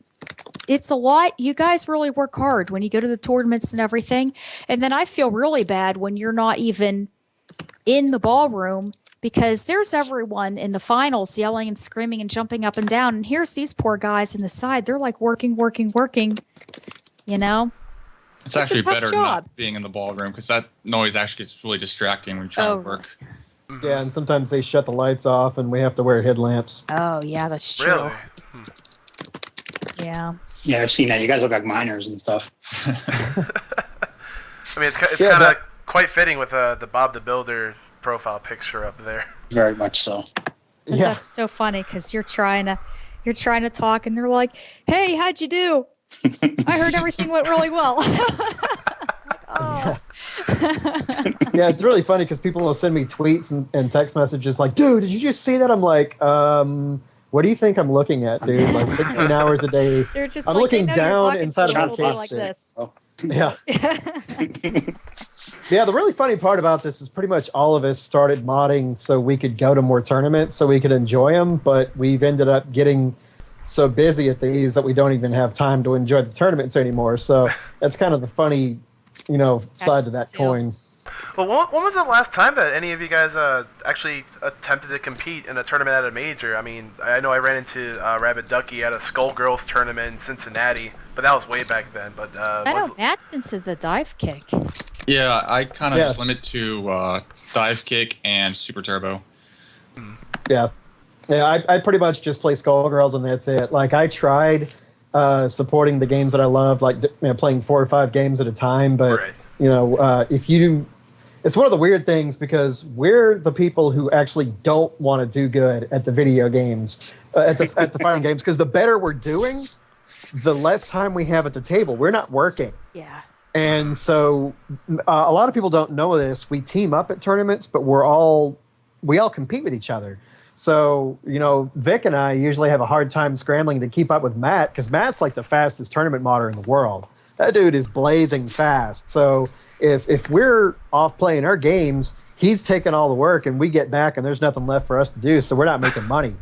S2: it's a lot. You guys really work hard when you go to the tournaments and everything. And then I feel really bad when you're not even in the ballroom because there's everyone in the finals yelling and screaming and jumping up and down. And here's these poor guys in the side. They're like working.
S4: It's actually
S2: a tough
S4: better
S2: job.
S4: not being in the ballroom because that noise actually gets really distracting when you try to work.
S3: Yeah, and sometimes they shut the lights off and we have to wear headlamps.
S2: Oh, yeah, that's true.
S1: Really?
S2: Yeah.
S6: Yeah, I've seen that. You guys look like miners and stuff.
S1: I mean, it's kind of quite fitting with the Bob the Builder profile picture up there.
S6: Very much so.
S2: But that's so funny because you're trying to talk and they're like, "Hey, how'd you do? I heard everything went really well." Like, oh.
S3: Yeah, it's really funny because people will send me tweets and text messages like, "Dude, did you just see that?" I'm like, what do you think I'm looking at, dude? Like 16 hours a day.
S2: They're just
S3: I'm
S2: like,
S3: looking
S2: they know you're
S3: down
S2: talking
S3: inside
S2: to
S3: of
S2: people
S3: arcade
S2: like
S3: stick.
S2: this.
S6: Oh.
S3: Yeah. Yeah, the really funny part about this is pretty much all of us started modding so we could go to more tournaments so we could enjoy them, but we've ended up getting so busy at these that we don't even have time to enjoy the tournaments anymore. So that's kind of the funny, side to that coin.
S1: Well, when was the last time that any of you guys actually attempted to compete in a tournament at a major? I mean, I know I ran into DaRabidDuckie at a Skullgirls tournament in Cincinnati, but that was way back then. But
S2: I know Matt's into the dive kick.
S4: Yeah, I kind of just limit to dive kick and super turbo.
S3: Yeah. Yeah, I pretty much just play Skullgirls and that's it. Like, I tried supporting the games that I loved, like playing 4 or 5 games at a time, but, if you... It's one of the weird things because we're the people who actually don't want to do good at the video games, at the fighting games, because the better we're doing, the less time we have at the table. We're not working. Yeah. And so a lot of people don't know this. We team up at tournaments, but we all compete with each other. So, Vic and I usually have a hard time scrambling to keep up with Matt because Matt's like the fastest tournament modder in the world. That dude is blazing fast. So if we're off playing our games, he's taking all the work and we get back and there's nothing left for us to do. So we're not making money.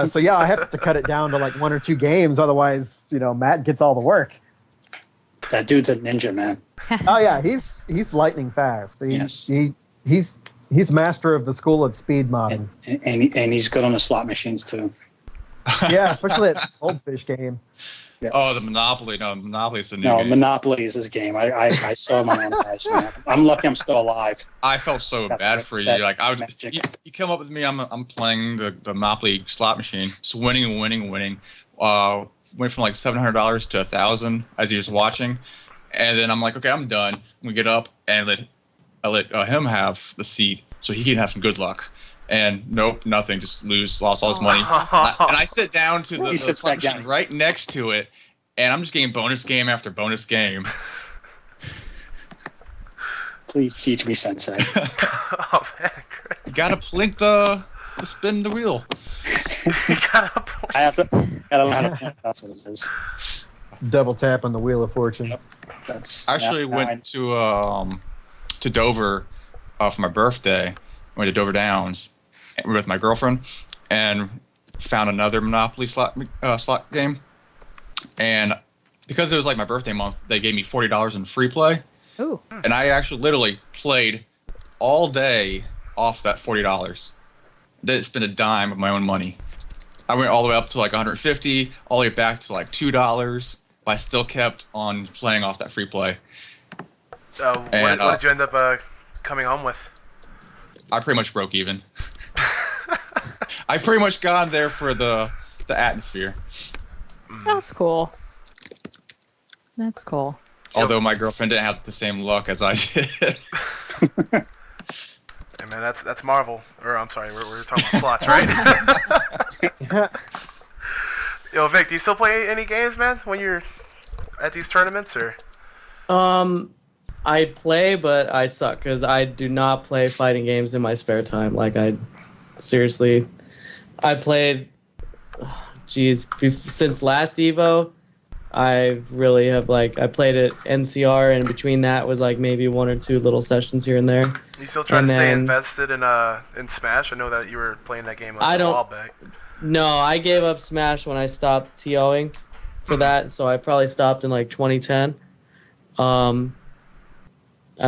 S3: So yeah, I have to cut it down to like 1 or 2 games. Otherwise, Matt gets all the work.
S6: That dude's a ninja, man.
S3: Oh yeah, he's lightning fast. He's master of the school of speed modding.
S6: And he's good on the slot machines too.
S3: Yeah, especially that Goldfish game.
S4: Yes. Oh, the Monopoly. No, Monopoly is the new game.
S6: Monopoly is his game. I saw my own eyes. I'm lucky I'm still alive.
S4: I felt so bad for you. Like you come up with me. I'm playing the Monopoly slot machine, just winning. Went from like $700 to $1,000 as he was watching, and then I'm like, okay, I'm done. We get up and I let him have the seat so he can have some good luck. And nope, nothing. Just lost all his money. And I sit down to the slot machine right next to it, and I'm just getting bonus game after bonus game.
S6: Please teach me, Sensei.
S1: Oh man, great.
S4: You gotta plink to spin the wheel.
S1: You gotta plink.
S6: I gotta learn how to plink. That's what it is.
S3: double tap on the Wheel of Fortune.
S6: Yep. That's
S4: I actually went to Dover for my birthday. Went to Dover Downs with my girlfriend and found another Monopoly slot game. And because it was like my birthday month, they gave me $40 in free play.
S2: Ooh.
S4: And I actually literally played all day off that $40. Didn't spend a dime of my own money. I went all the way up to like 150, all the way back to like $2, but I still kept on playing off that free play.
S1: What did you end up coming home with?
S4: I pretty much broke even. I pretty much got there for the atmosphere.
S2: That's cool. That's cool.
S4: Although my girlfriend didn't have the same luck as I did.
S1: Hey man, that's Marvel. Or I'm sorry, we're talking about slots, right? Yo, Vic, do you still play any games, man, when you're at these tournaments, or?
S5: I play, but I suck because I do not play fighting games in my spare time. Like I played, since last Evo. I really have I played at NCR, and between that was like maybe 1 or 2 little sessions here and there.
S1: You still trying to stay invested in Smash? I know that you were playing that game a while back.
S5: No, I gave up Smash when I stopped TOing for that, so I probably stopped in like 2010. I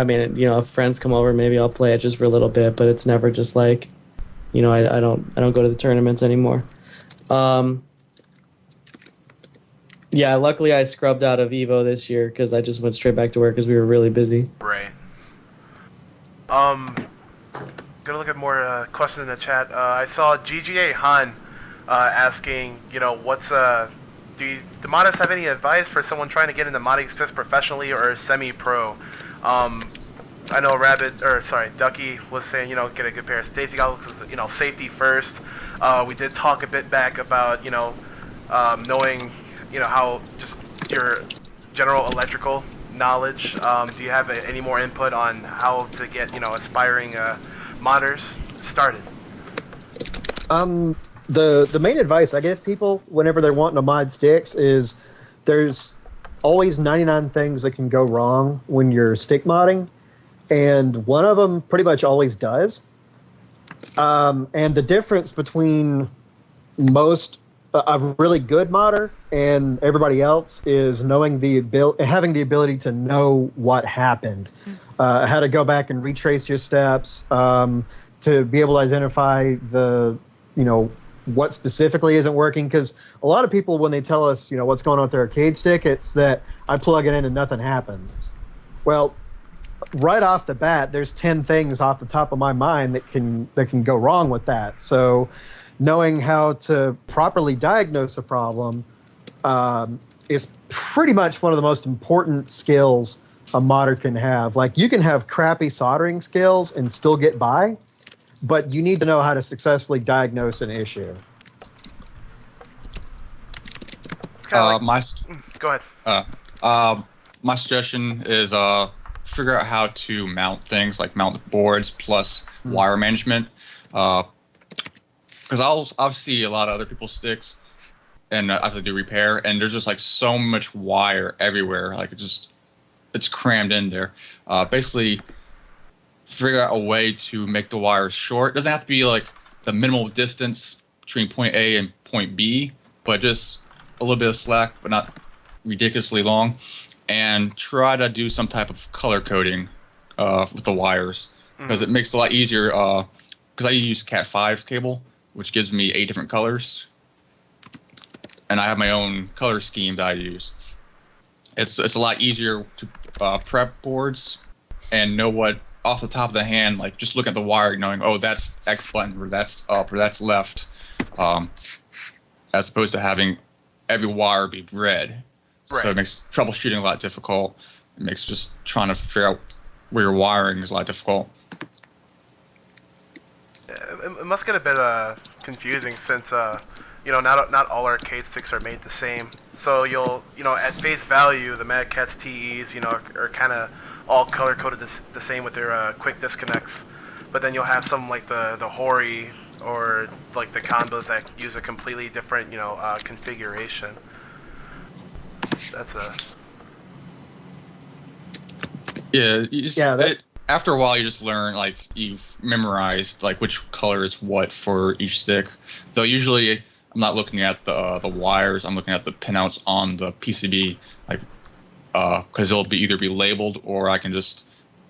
S5: mean, if friends come over, maybe I'll play it just for a little bit, but it's never just like, I don't go to the tournaments anymore. Yeah, luckily I scrubbed out of Evo this year because I just went straight back to work because we were really busy.
S1: Right. Gonna look at more questions in the chat. I saw GGA Han asking, what's do the modders have any advice for someone trying to get into modding just professionally or semi-pro? I know Ducky was saying, get a good pair of safety goggles, safety first. We did talk a bit back about, knowing, how just your general electrical knowledge. Do you have any more input on how to get, aspiring modders started?
S3: The main advice I give people whenever they're wanting to mod sticks is there's always 99 things that can go wrong when you're stick modding, and one of them pretty much always does. And the difference between a really good modder and everybody else is having the ability to know what happened, how to go back and retrace your steps, to be able to identify what specifically isn't working. Because a lot of people, when they tell us, what's going on with their arcade stick, it's that I plug it in and nothing happens. Well, right off the bat, there's 10 things off the top of my mind that can go wrong with that. So knowing how to properly diagnose a problem is pretty much one of the most important skills a modder can have. Like, you can have crappy soldering skills and still get by, but you need to know how to successfully diagnose an issue.
S1: Go ahead.
S4: My suggestion is figure out how to mount things, like mount boards plus wire management. Because I'll see a lot of other people's sticks, and I have to do repair, and there's just like so much wire everywhere. Like it's crammed in there. Basically, figure out a way to make the wire short. It doesn't have to be like the minimal distance between point A and point B, but just a little bit of slack, but not ridiculously long. And try to do some type of color coding with the wires, because it makes it a lot easier. Because I use Cat5 cable, which gives me 8 different colors, and I have my own color scheme that I use. It's a lot easier to prep boards and know what off the top of the hand, like just look at the wire, knowing, oh, that's X button, or that's up, or that's left, as opposed to having every wire be red. Right. So it makes troubleshooting a lot difficult. It makes just trying to figure out where your wiring is a lot difficult.
S1: It must get a bit confusing since not all arcade sticks are made the same. So you'll at face value the Mad Catz TEs are kind of all color coded the same with their quick disconnects, but then you'll have some like the Hori or like the combos that use a completely different configuration. That's a
S4: Yeah, you just,
S3: Yeah,
S4: after a while, you just learn, like, you've memorized, like, which color is what for each stick. Though usually, I'm not looking at the wires. I'm looking at the pinouts on the PCB, like, because it'll either be labeled, or I can just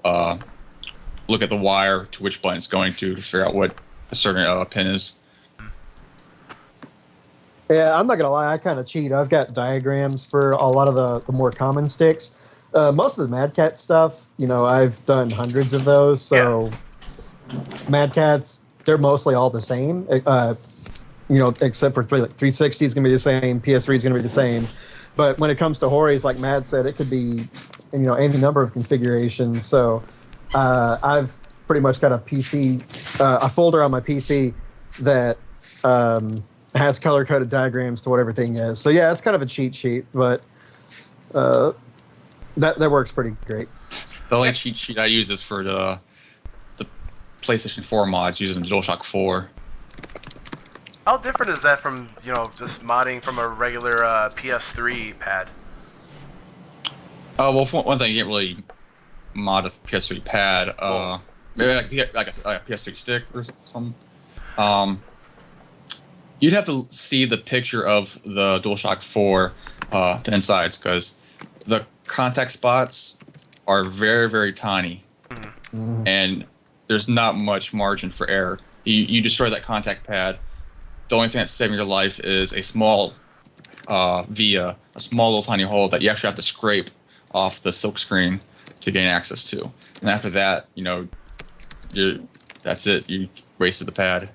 S4: look at the wire to which button it's going to figure out what a certain pin is.
S3: Yeah, I'm not gonna lie, I kind of cheat. I've got diagrams for a lot of the more common sticks. Most of the Mad Cat stuff, I've done hundreds of those. So Mad Cats, they're mostly all the same. Except for 360 is gonna be the same, PS3 is gonna be the same. But when it comes to Hori's, like Matt said, it could be, any number of configurations. So I've pretty much got a folder on my PC that has color-coded diagrams to what everything is. So yeah, it's kind of a cheat sheet, but that works pretty great.
S4: The only cheat sheet I use is for the PlayStation 4 mods using the DualShock 4.
S1: How different is that from, just modding from a regular PS3 pad?
S4: Well, for one thing, you can't really mod a PS3 pad. Maybe like a PS3 stick or something. You'd have to see the picture of the DualShock 4 the insides, because the contact spots are very, very tiny, and there's not much margin for error. You destroy that contact pad. The only thing that's saving your life is a small via a small little tiny hole that you actually have to scrape off the silk screen to gain access to. And after that, that's it. You wasted the pad.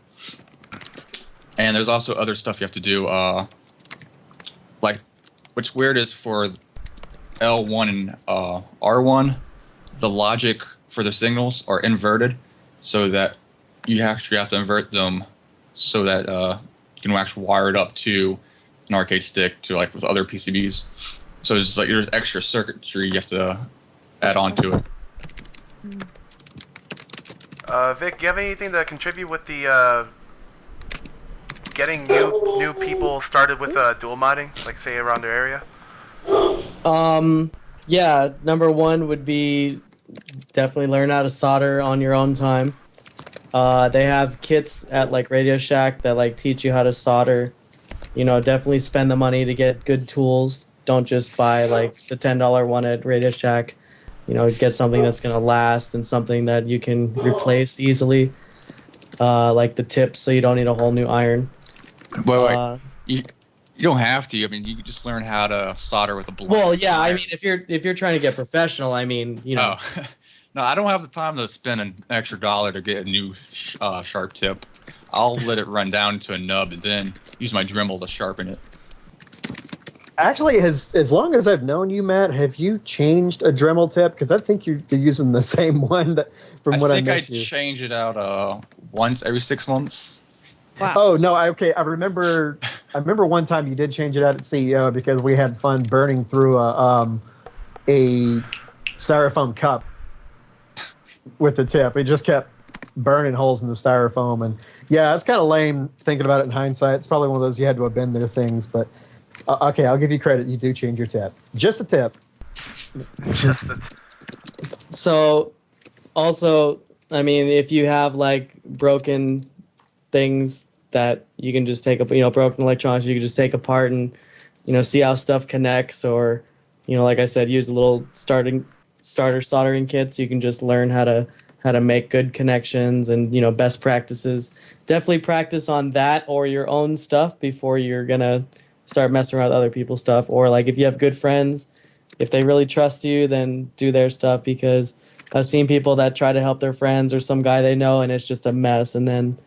S4: And there's also other stuff you have to do, like, what's weird is for L1 and R1, the logic for the signals are inverted, so that you actually have to invert them so that you can actually wire it up to an arcade stick to, like, with other PCBs. So it's just like there's extra circuitry you have to add on to it.
S1: Vic, do you have anything to contribute with the getting new people started with dual modding, like say around their area?
S5: Yeah, number one would be definitely learn how to solder on your own time. They have kits at like Radio Shack that like teach you how to solder. Definitely spend the money to get good tools. Don't just buy like the $10 one at Radio Shack. Get something that's gonna last and something that you can replace easily. Like the tips, so you don't need a whole new iron.
S4: Wait. You don't have to. I mean, you can just learn how to solder with a block.
S5: Well, yeah. I mean, if you're trying to get professional, I mean,
S4: Oh. No, I don't have the time to spend an extra $1 to get a new sharp tip. I'll let it run down to a nub and then use my Dremel to sharpen it.
S3: Actually, as long as I've known you, Matt, have you changed a Dremel tip? Because I think you're using the same one from what I met you.
S4: I think I change it out once every 6 months.
S2: Wow.
S3: Oh no! I remember one time you did change it out at CEO because we had fun burning through a styrofoam cup with the tip. It just kept burning holes in the styrofoam, and yeah, it's kind of lame thinking about it in hindsight. It's probably one of those you had to have been there things, but okay, I'll give you credit. You do change your tip, just a tip.
S5: So, also, I mean, if you have like broken things that you can just take up, broken electronics, you can just take apart and, see how stuff connects, or, like I said, use a little starter soldering kits. You can just learn how to make good connections and, best practices. Definitely practice on that or your own stuff before you're gonna start messing around with other people's stuff. Or like if you have good friends, if they really trust you, then do their stuff, because I've seen people that try to help their friends or some guy they know and it's just a mess, and then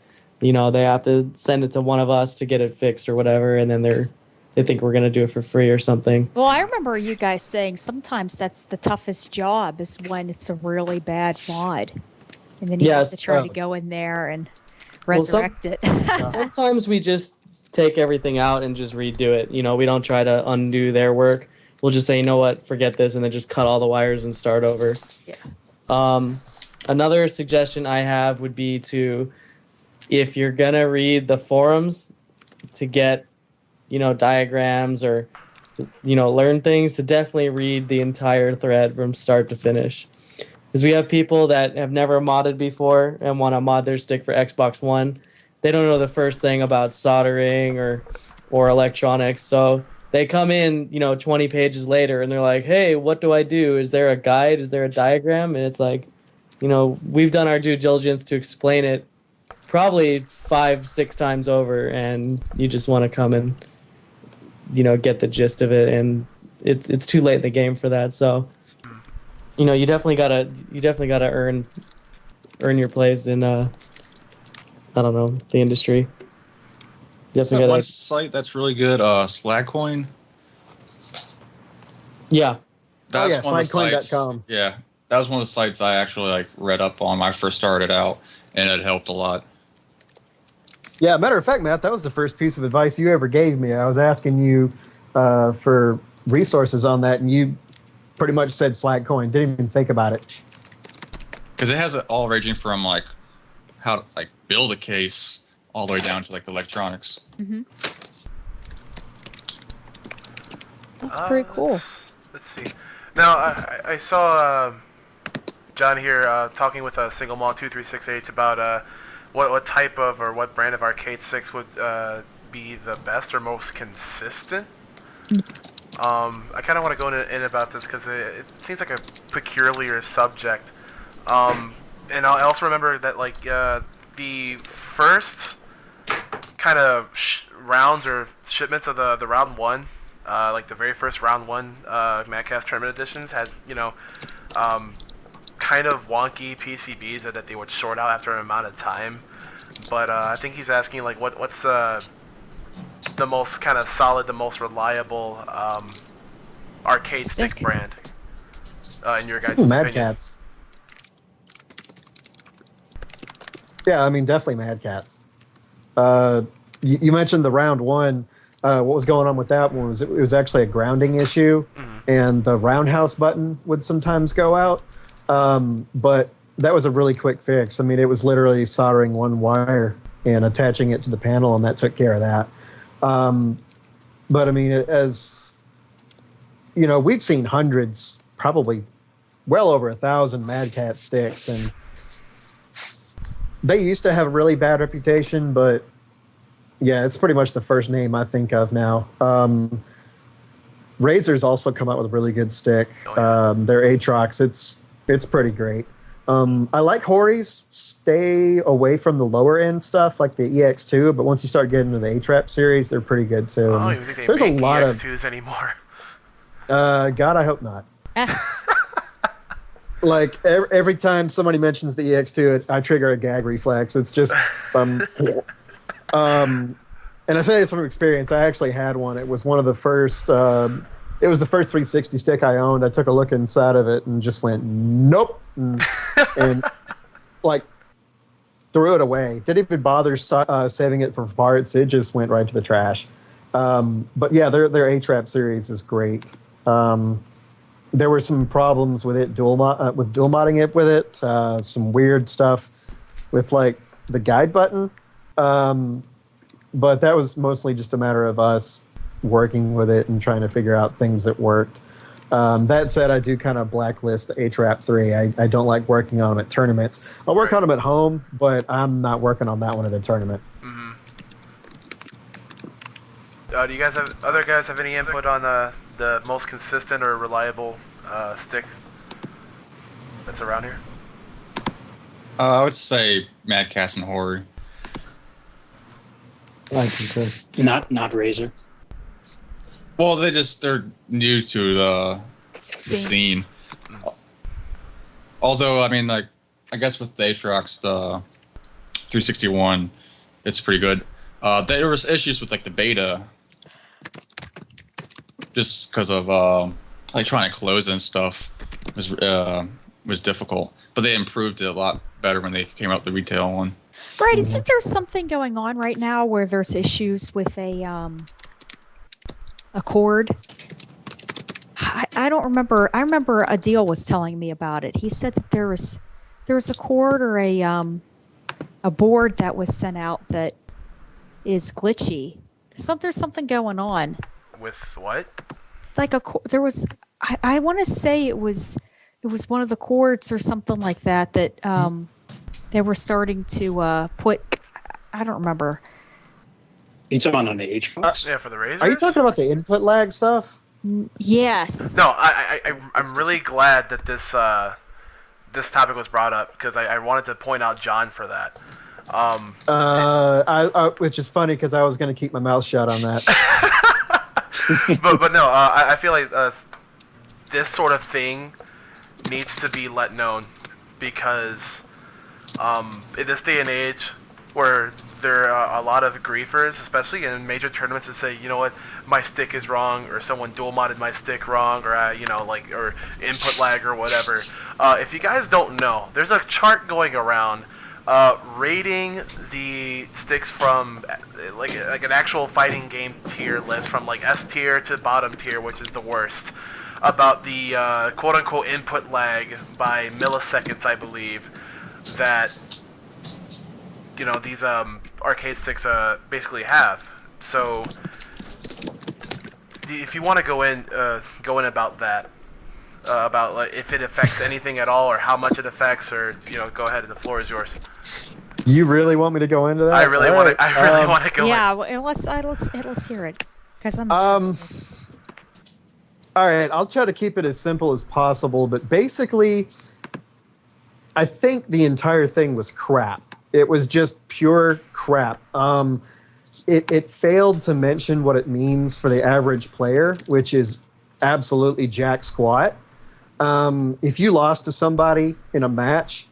S5: they have to send it to one of us to get it fixed or whatever, and then they think we're going to do it for free or something.
S2: Well, I remember you guys saying sometimes that's the toughest job is when it's a really bad mod. And then you have to try to go in there and resurrect it.
S5: Sometimes we just take everything out and just redo it. We don't try to undo their work. We'll just say, you know what, forget this, and then just cut all the wires and start over.
S2: Yeah.
S5: Another suggestion I have would be to, if you're going to read the forums, to get, diagrams or learn things, to definitely read the entire thread from start to finish. Because we have people that have never modded before and want to mod their stick for Xbox One. They don't know the first thing about soldering or electronics. So they come in, 20 pages later and they're like, hey, what do I do? Is there a guide? Is there a diagram? And it's like, we've done our due diligence to explain it probably 5-6 times over, and you just want to come and, get the gist of it. And it's too late in the game for that. So, you definitely gotta earn your place in I don't know, the industry. Definitely
S4: One
S5: gotta.
S4: site that's really good, Slagcoin.
S5: Yeah.
S4: That's one of the sites.
S3: Slagcoin.com.
S4: Yeah, that was one of the sites I actually read up on when I first started out, and it helped a lot.
S3: Yeah, matter of fact, Matt, that was the first piece of advice you ever gave me. I was asking you for resources on that, and you pretty much said Slagcoin. Didn't even think about it.
S4: Because it has it all ranging from how to build a case all the way down to the electronics.
S2: Mm-hmm. That's pretty cool.
S1: Let's see. Now I saw John here talking with Single Mall 2368 about what type of or what brand of arcade sticks would be the best or most consistent. I kind of want to go in about this because it seems like a peculiar subject. And I also remember that the first kind of rounds or shipments of the round one, the very first round one Madcast tournament editions had kind of wonky PCBs that they would short out after an amount of time. But I think he's asking what's the most kind of solid, the most reliable arcade stick brand in your guys'
S3: Mad
S1: opinion?
S3: Cats. Yeah, I mean, definitely Mad Cats. You mentioned the round one. What was going on with that one was it was actually a grounding issue, and the roundhouse button would sometimes go out. But that was a really quick fix. I mean, it was literally soldering one wire and attaching it to the panel, and that took care of that. But I mean, as we've seen hundreds, probably well over 1,000 Mad Cat sticks, and they used to have a really bad reputation, but yeah, it's pretty much the first name I think of now. Razor's also come out with a really good stick. Their Aatrox, it's pretty great. I like Hori's. Stay away from the lower end stuff like the EX2, but once you start getting into the A-Trap series, they're pretty good too.
S1: I don't even think they
S3: There's
S1: make
S3: a lot
S1: EX2s anymore.
S3: God, I hope not. Every time somebody mentions the EX2, I trigger a gag reflex. It's just, and I say this from experience. I actually had one. It was one of the first. It was the first 360 stick I owned. I took a look inside of it and just went nope, and threw it away. Didn't even bother saving it for parts. It just went right to the trash. But yeah, their A-Trap series is great. There were some problems with it dual modding it with it. Some weird stuff with the guide button. But that was mostly just a matter of us working with it and trying to figure out things that worked. That said, I do kind of blacklist the A-Trap 3. I don't like working on them at tournaments. I'll work on them at home, but I'm not working on that one at a tournament.
S1: Mm-hmm. Do you guys have any input on the most consistent or reliable stick that's around here?
S4: I would say Mad Cats and Hori.
S5: I concur.
S6: Not Razor.
S4: Well, they're new to the scene. Although, I mean, I guess with the Aatrox, the 361, it's pretty good. There was issues with the beta, just because of trying to close and stuff was difficult. But they improved it a lot better when they came out with the retail one.
S2: Right, isn't there something going on right now where there's issues with a cord? I don't remember. I remember Adil was telling me about it. He said that there was a cord or a board that was sent out that is glitchy. There's something going on.
S1: With what?
S2: like there was, I want to say it was one of the chords or something like that they were starting to put. I don't remember.
S6: You talking on the HFOX?
S1: Yeah, for the Razors.
S3: Are you talking about the input lag stuff?
S2: Yes.
S1: No, I'm really glad that this topic was brought up because I wanted to point out John for that.
S3: Which is funny because I was going to keep my mouth shut on that.
S1: but no, I feel like this sort of thing needs to be let known because in this day and age where there are a lot of griefers, especially in major tournaments, that say, you know what, my stick is wrong, or someone dual modded my stick wrong, or or input lag or whatever. If you guys don't know, there's a chart going around rating the sticks from like an actual fighting game tier list from like S tier to bottom tier, which is the worst, about the quote unquote input lag by milliseconds, I believe, that these arcade sticks basically have. So if you want to go in about that, about like, if it affects anything at all or how much it affects, or go ahead, the floor is yours.
S3: You really want me to go into that?
S1: I really want to go.
S2: Yeah, well, let's hear it because I'm interested.
S3: All right, I'll try to keep it as simple as possible, but basically, I think the entire thing was crap. It was just pure crap. It failed to mention what it means for the average player, which is absolutely jack squat. If you lost to somebody in a match,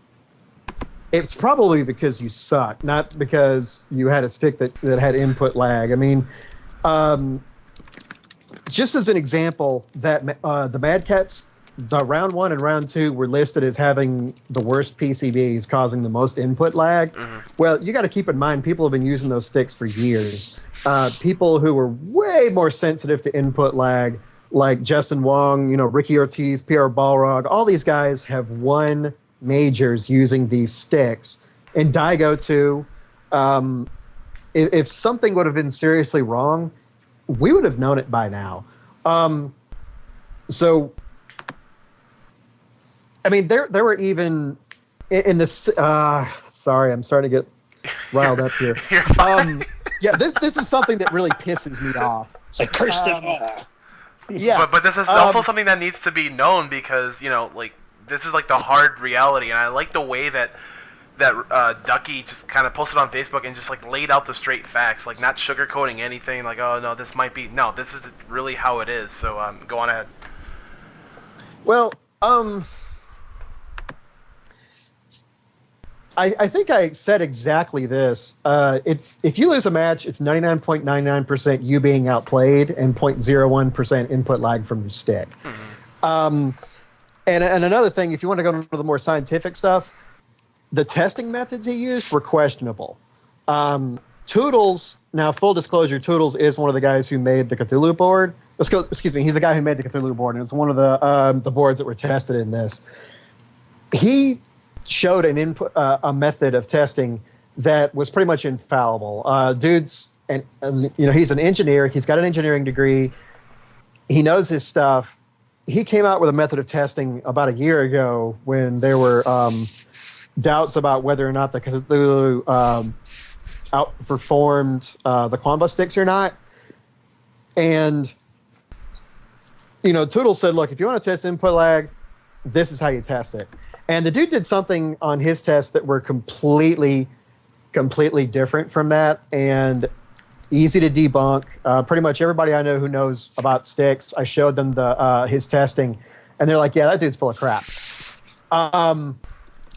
S3: it's probably because you suck, not because you had a stick that had input lag. I mean, just as an example, that the Mad Cats, the round 1 and round 2 were listed as having the worst PCBs, causing the most input lag. Mm-hmm. Well, you got to keep in mind, people have been using those sticks for years. People who were way more sensitive to input lag, like Justin Wong, Ricky Ortiz, PR Balrog, all these guys have won majors using these sticks. And Daigo too. If something would have been seriously wrong, we would have known it by now. So, I mean, there were even in this. Sorry, I'm starting to get riled up here. Yeah, this is something that really pisses me off.
S6: It's like curse them all.
S1: Yeah, but this is also something that needs to be known because this is like the hard reality, and I like the way that Ducky just kind of posted on Facebook and just like laid out the straight facts, like not sugarcoating anything. Like, oh no, this might be this is really how it is. So go on ahead.
S3: Well, I think I said exactly this. It's if you lose a match, it's 99.99% you being outplayed and 0.01% input lag from your stick. Mm-hmm. And another thing, if you want to go into the more scientific stuff, the testing methods he used were questionable. Toodles, now full disclosure, Toodles is one of the guys who made the Cthulhu board. Excuse me, he's the guy who made the Cthulhu board, and it's one of the boards that were tested in this. He showed a method of testing that was pretty much infallible. He's an engineer. He's got an engineering degree. He knows his stuff. He came out with a method of testing about a year ago when there were doubts about whether or not the Cthulhu outperformed the Quamba sticks or not. And, Toodle said, look, if you want to test input lag, this is how you test it. And the dude did something on his tests that were completely different from that and easy to debunk. Pretty much everybody I know who knows about sticks, I showed them his testing, and they're like, yeah, that dude's full of crap.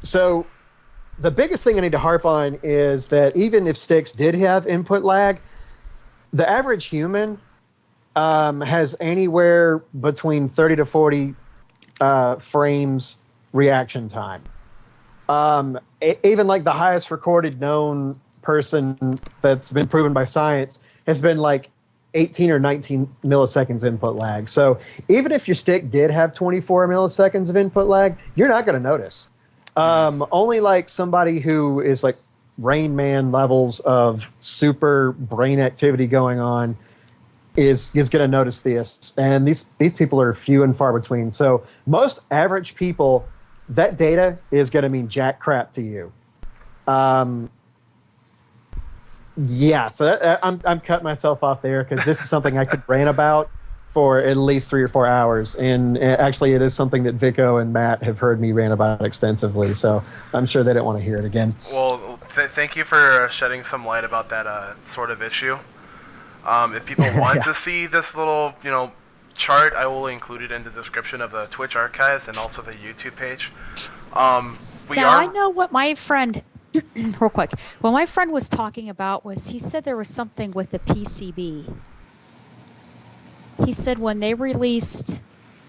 S3: So the biggest thing I need to harp on is that even if sticks did have input lag, the average human has anywhere between 30 to 40 frames reaction time. Even like the highest recorded known person that's been proven by science has been like 18 or 19 milliseconds input lag. So even if your stick did have 24 milliseconds of input lag, you're not going to notice. Only like somebody who is like Rain Man levels of super brain activity going on is going to notice this, and these people are few and far between. So most average people, that data is going to mean jack crap to you. Yeah, so I'm cutting myself off there because this is something I could rant about for at least 3 or 4 hours, and actually it is something that Vicko and Matt have heard me rant about extensively, so I'm sure they don't want to hear it again.
S1: Well, thank you for shedding some light about that sort of issue. If people want to see this little, chart, I will include it in the description of the Twitch archives and also the YouTube page.
S2: I know what my friend, real quick, what my friend was talking about was he said there was something with the PCB. He said when they released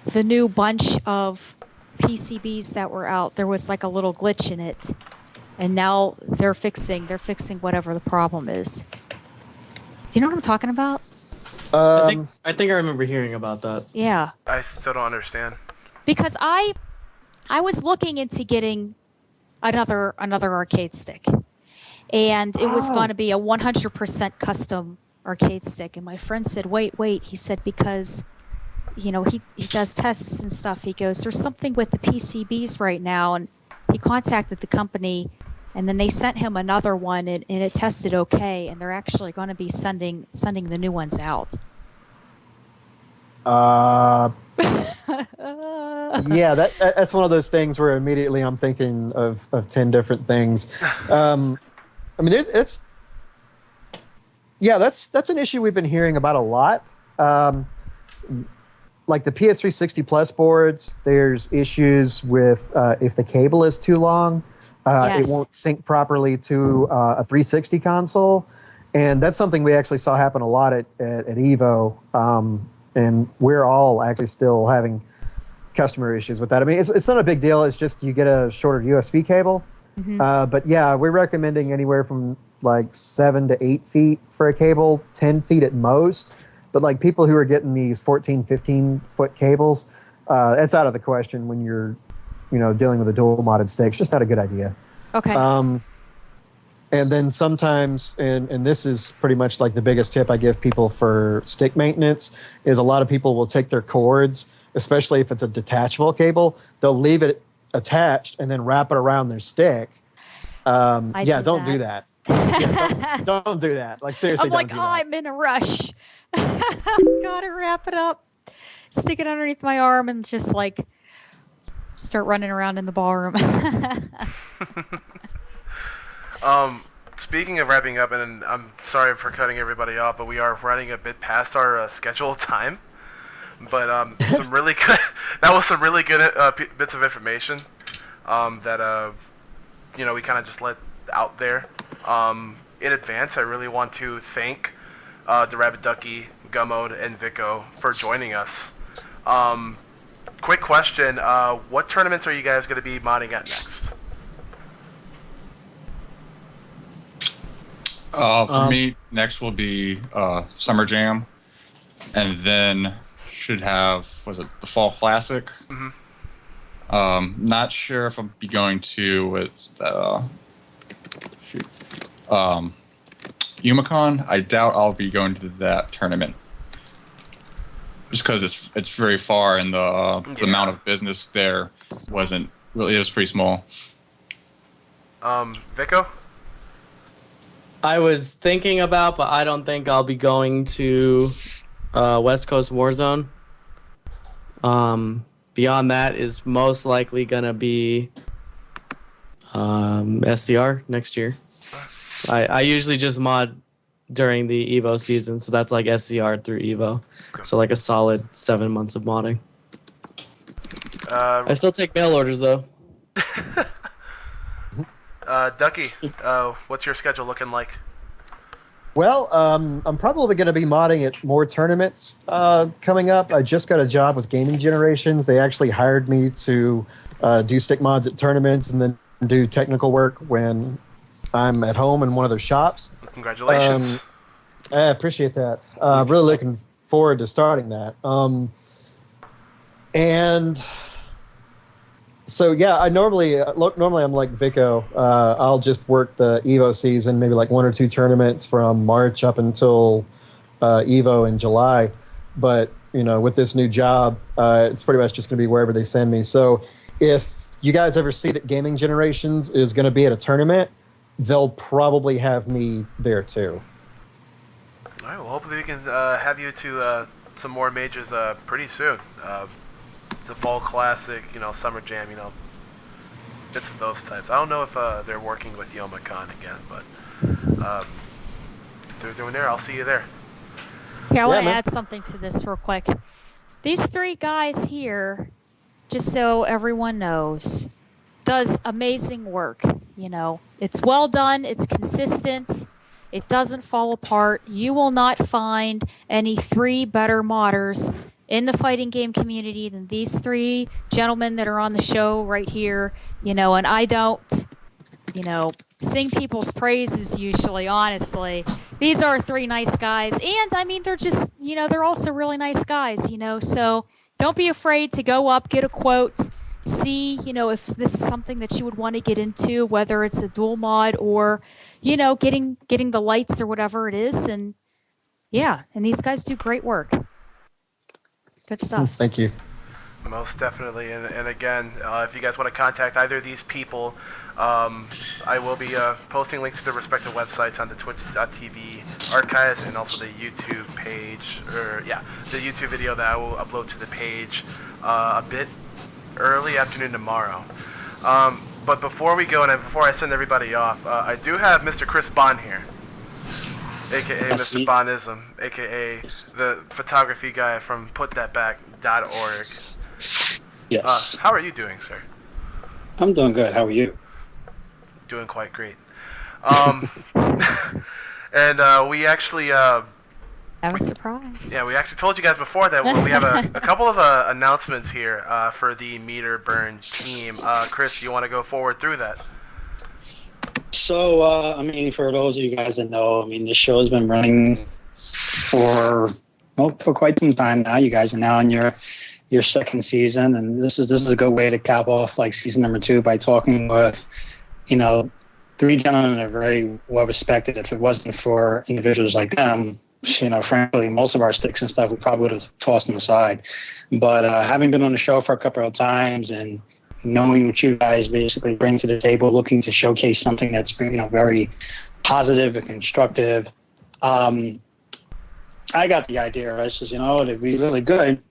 S2: the new bunch of PCBs that were out, there was like a little glitch in it, and now they're fixing whatever the problem is. Do you know what I'm talking about?
S5: I think I remember hearing about that.
S2: Yeah.
S1: I still don't understand.
S2: Because I was looking into getting another arcade stick, and it was going to be a 100% custom arcade stick. And my friend said, wait. He said, because, he does tests and stuff. He goes, there's something with the PCBs right now. And he contacted the company, and then they sent him another one, and it tested okay. And they're actually going to be sending the new ones out.
S3: Yeah, that's one of those things where immediately I'm thinking of 10 different things. That's an issue we've been hearing about a lot. Like the PS360 Plus boards, there's issues with if the cable is too long,
S2: Yes.
S3: it won't sync properly to a 360 console. And that's something we actually saw happen a lot at EVO. And we're all actually still having customer issues with that. I mean, it's not a big deal. It's just you get a shorter USB cable.
S2: Mm-hmm.
S3: But yeah, we're recommending anywhere from like 7 to 8 feet for a cable, 10 feet at most. But like people who are getting these 14, 15 foot cables, it's out of the question when you're, dealing with a dual modded stick. It's just not a good idea.
S2: Okay.
S3: And then sometimes, and this is pretty much like the biggest tip I give people for stick maintenance, is a lot of people will take their cords, especially if it's a detachable cable, they'll leave it attached and then wrap it around their stick. Don't do that. Don't do that. Like seriously,
S2: I'm like,
S3: don't do that.
S2: I'm in a rush. Gotta wrap it up, stick it underneath my arm, and just like start running around in the ballroom.
S1: Speaking of wrapping up, and I'm sorry for cutting everybody off, but we are running a bit past our scheduled time. But some really good. That was some really good bits of information that we kind of just let out there. In advance, I really want to thank DaRabidDuckie, Gummowned, and Vicko for joining us. Quick question: what tournaments are you guys going to be modding at next?
S4: For me, next will be Summer Jam, and then should have, the Fall Classic?
S1: Mm-hmm.
S4: Not sure if I'll be going to Umicon. I doubt I'll be going to that tournament, just because it's very far, and the amount of business there wasn't really. It was pretty small.
S1: Vicko?
S5: I was thinking about, but I don't think I'll be going to West Coast Warzone. Beyond that is most likely gonna be SCR next year. I usually just mod during the Evo season, so that's like SCR through Evo. So like a solid 7 months of modding. I still take mail orders though.
S1: Ducky, what's your schedule looking like?
S3: Well, I'm probably going to be modding at more tournaments coming up. I just got a job with Gaming Generations. They actually hired me to do stick mods at tournaments and then do technical work when I'm at home in one of their shops.
S1: Congratulations.
S3: I appreciate that. Really looking forward to starting that. And so, yeah, I normally I'm like Vicko. I'll just work the Evo season, maybe like 1 or 2 tournaments from March up until Evo in July, but with this new job, it's pretty much just going to be wherever they send me. So if you guys ever see that Gaming Generations is going to be at a tournament, they'll probably have me there too.
S1: All right. Well, hopefully we can have you to some more majors pretty soon. The Fall Classic, Summer Jam, bits of those types. I don't know if they're working with Youmacon again, but if they're doing there, I'll see you there.
S2: Here, I want to add something to this real quick. These three guys here, just so everyone knows, does amazing work. It's well done. It's consistent. It doesn't fall apart. You will not find any three better modders in the fighting game community than these three gentlemen that are on the show right here. And I don't, sing people's praises usually, honestly. These are three nice guys. And I mean, they're just, they're also really nice guys, so don't be afraid to go up, get a quote, see, if this is something that you would want to get into, whether it's a dual mod or, getting the lights or whatever it is. And and these guys do great work. Good stuff.
S3: Thank you.
S1: Most definitely. And again, if you guys want to contact either of these people, I will be posting links to their respective websites on the twitch.tv archives and also the YouTube page, the YouTube video that I will upload to the page a bit early afternoon tomorrow. But before we go and before I send everybody off, I do have Mr. Chris Bond here, aka Mr. Bondism, aka the photography guy from putthatback.org.
S6: Yes.
S1: How are you doing, sir?
S6: I'm doing good. How are you?
S1: Doing quite great. And we actually
S2: I'm surprised.
S1: Yeah, we actually told you guys before that we have a couple of announcements here for the Meter Burn team. Chris, you want to go forward through that?
S6: So, for those of you guys that know, the show has been running for quite some time now. You guys are now in your second season, and this is a good way to cap off like season number 2 by talking with, three gentlemen that are very well respected. If it wasn't for individuals like them, frankly, most of our sticks and stuff, we probably would have tossed them aside. But having been on the show for a couple of times and knowing what you guys basically bring to the table, looking to showcase something that's very positive and constructive, I got the idea. I said, it'd be really good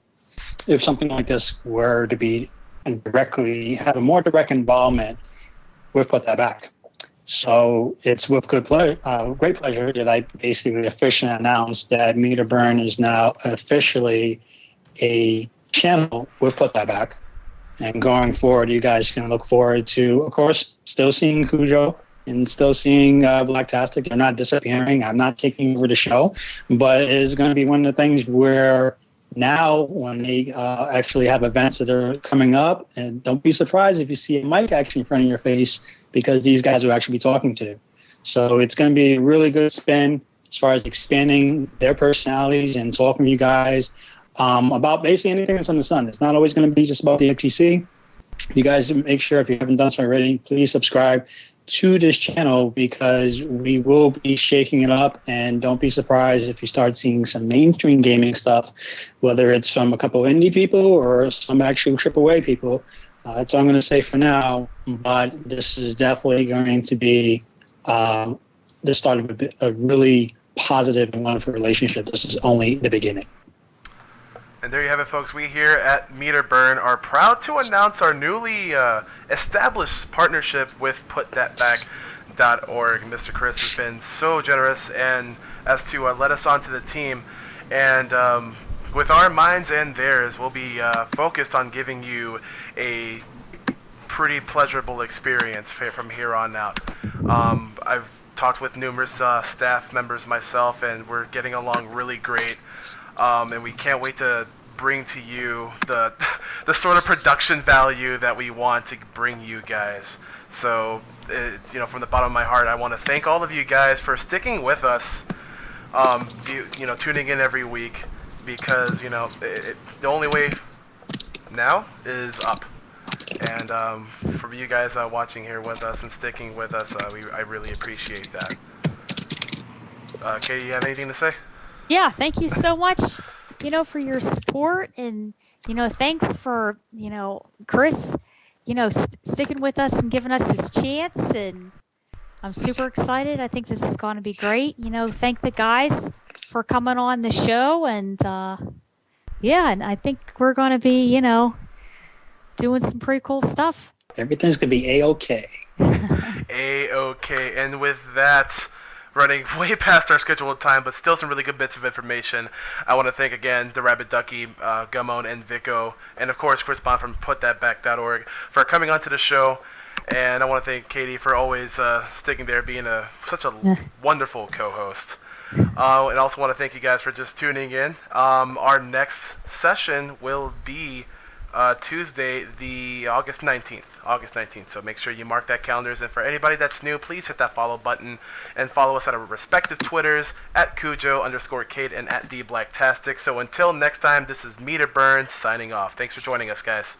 S6: if something like this were to be have a more direct involvement with Put That Back. So it's with great pleasure that I basically officially announced that Meter Burn is now officially a channel with Put That Back. And going forward, you guys can look forward to, of course, still seeing Cujo and still seeing Blacktastic. They're not disappearing. I'm not taking over the show, but it is going to be one of the things where now when they actually have events that are coming up, and don't be surprised if you see a mic actually in front of your face, because these guys will actually be talking to you. So it's going to be a really good spin as far as expanding their personalities and talking to you guys about basically anything that's on the sun. It's not always going to be just about the FGC. You guys make sure, if you haven't done so already, please subscribe to this channel, because we will be shaking it up, and don't be surprised if you start seeing some mainstream gaming stuff, whether it's from a couple indie people or some actual AAA people. That's all I'm going to say for now, but this is definitely going to be the start of a really positive and wonderful relationship. This is only the beginning.
S1: And there you have it, folks. We here at Meter Burn are proud to announce our newly established partnership with PutThatBack.org. Mr. Chris has been so generous and as to let us onto the team. And with our minds and theirs, we'll be focused on giving you a pretty pleasurable experience from here on out. I've talked with numerous staff members myself, and we're getting along really great. And we can't wait to bring to you the sort of production value that we want to bring you guys. So, from the bottom of my heart, I want to thank all of you guys for sticking with us. Tuning in every week, because the only way now is up. And for you guys watching here with us and sticking with us, I really appreciate that. Katie, you have anything to say?
S2: Yeah, thank you so much, for your support, and, thanks for, Chris, sticking with us and giving us this chance, and I'm super excited. I think this is going to be great. Thank the guys for coming on the show, and yeah, and I think we're going to be, doing some pretty cool stuff.
S6: Everything's gonna be a-okay.
S1: A-okay. And with that, running way past our scheduled time, but still some really good bits of information, I want to thank again DaRabidDuckie, Gummowned, and Vicko, and of course Chris Bond from PutThatBack.org for coming onto the show. And I want to thank Katie for always sticking there, being such a wonderful co-host. And I also want to thank you guys for just tuning in. Our next session will be Tuesday, the August 19th. August 19th. So make sure you mark that calendars. And for anybody that's new, please hit that follow button and follow us at our respective Twitters at Cujo_Kate and at DBlacktastic. So until next time, this is Meter Burns signing off. Thanks for joining us, guys.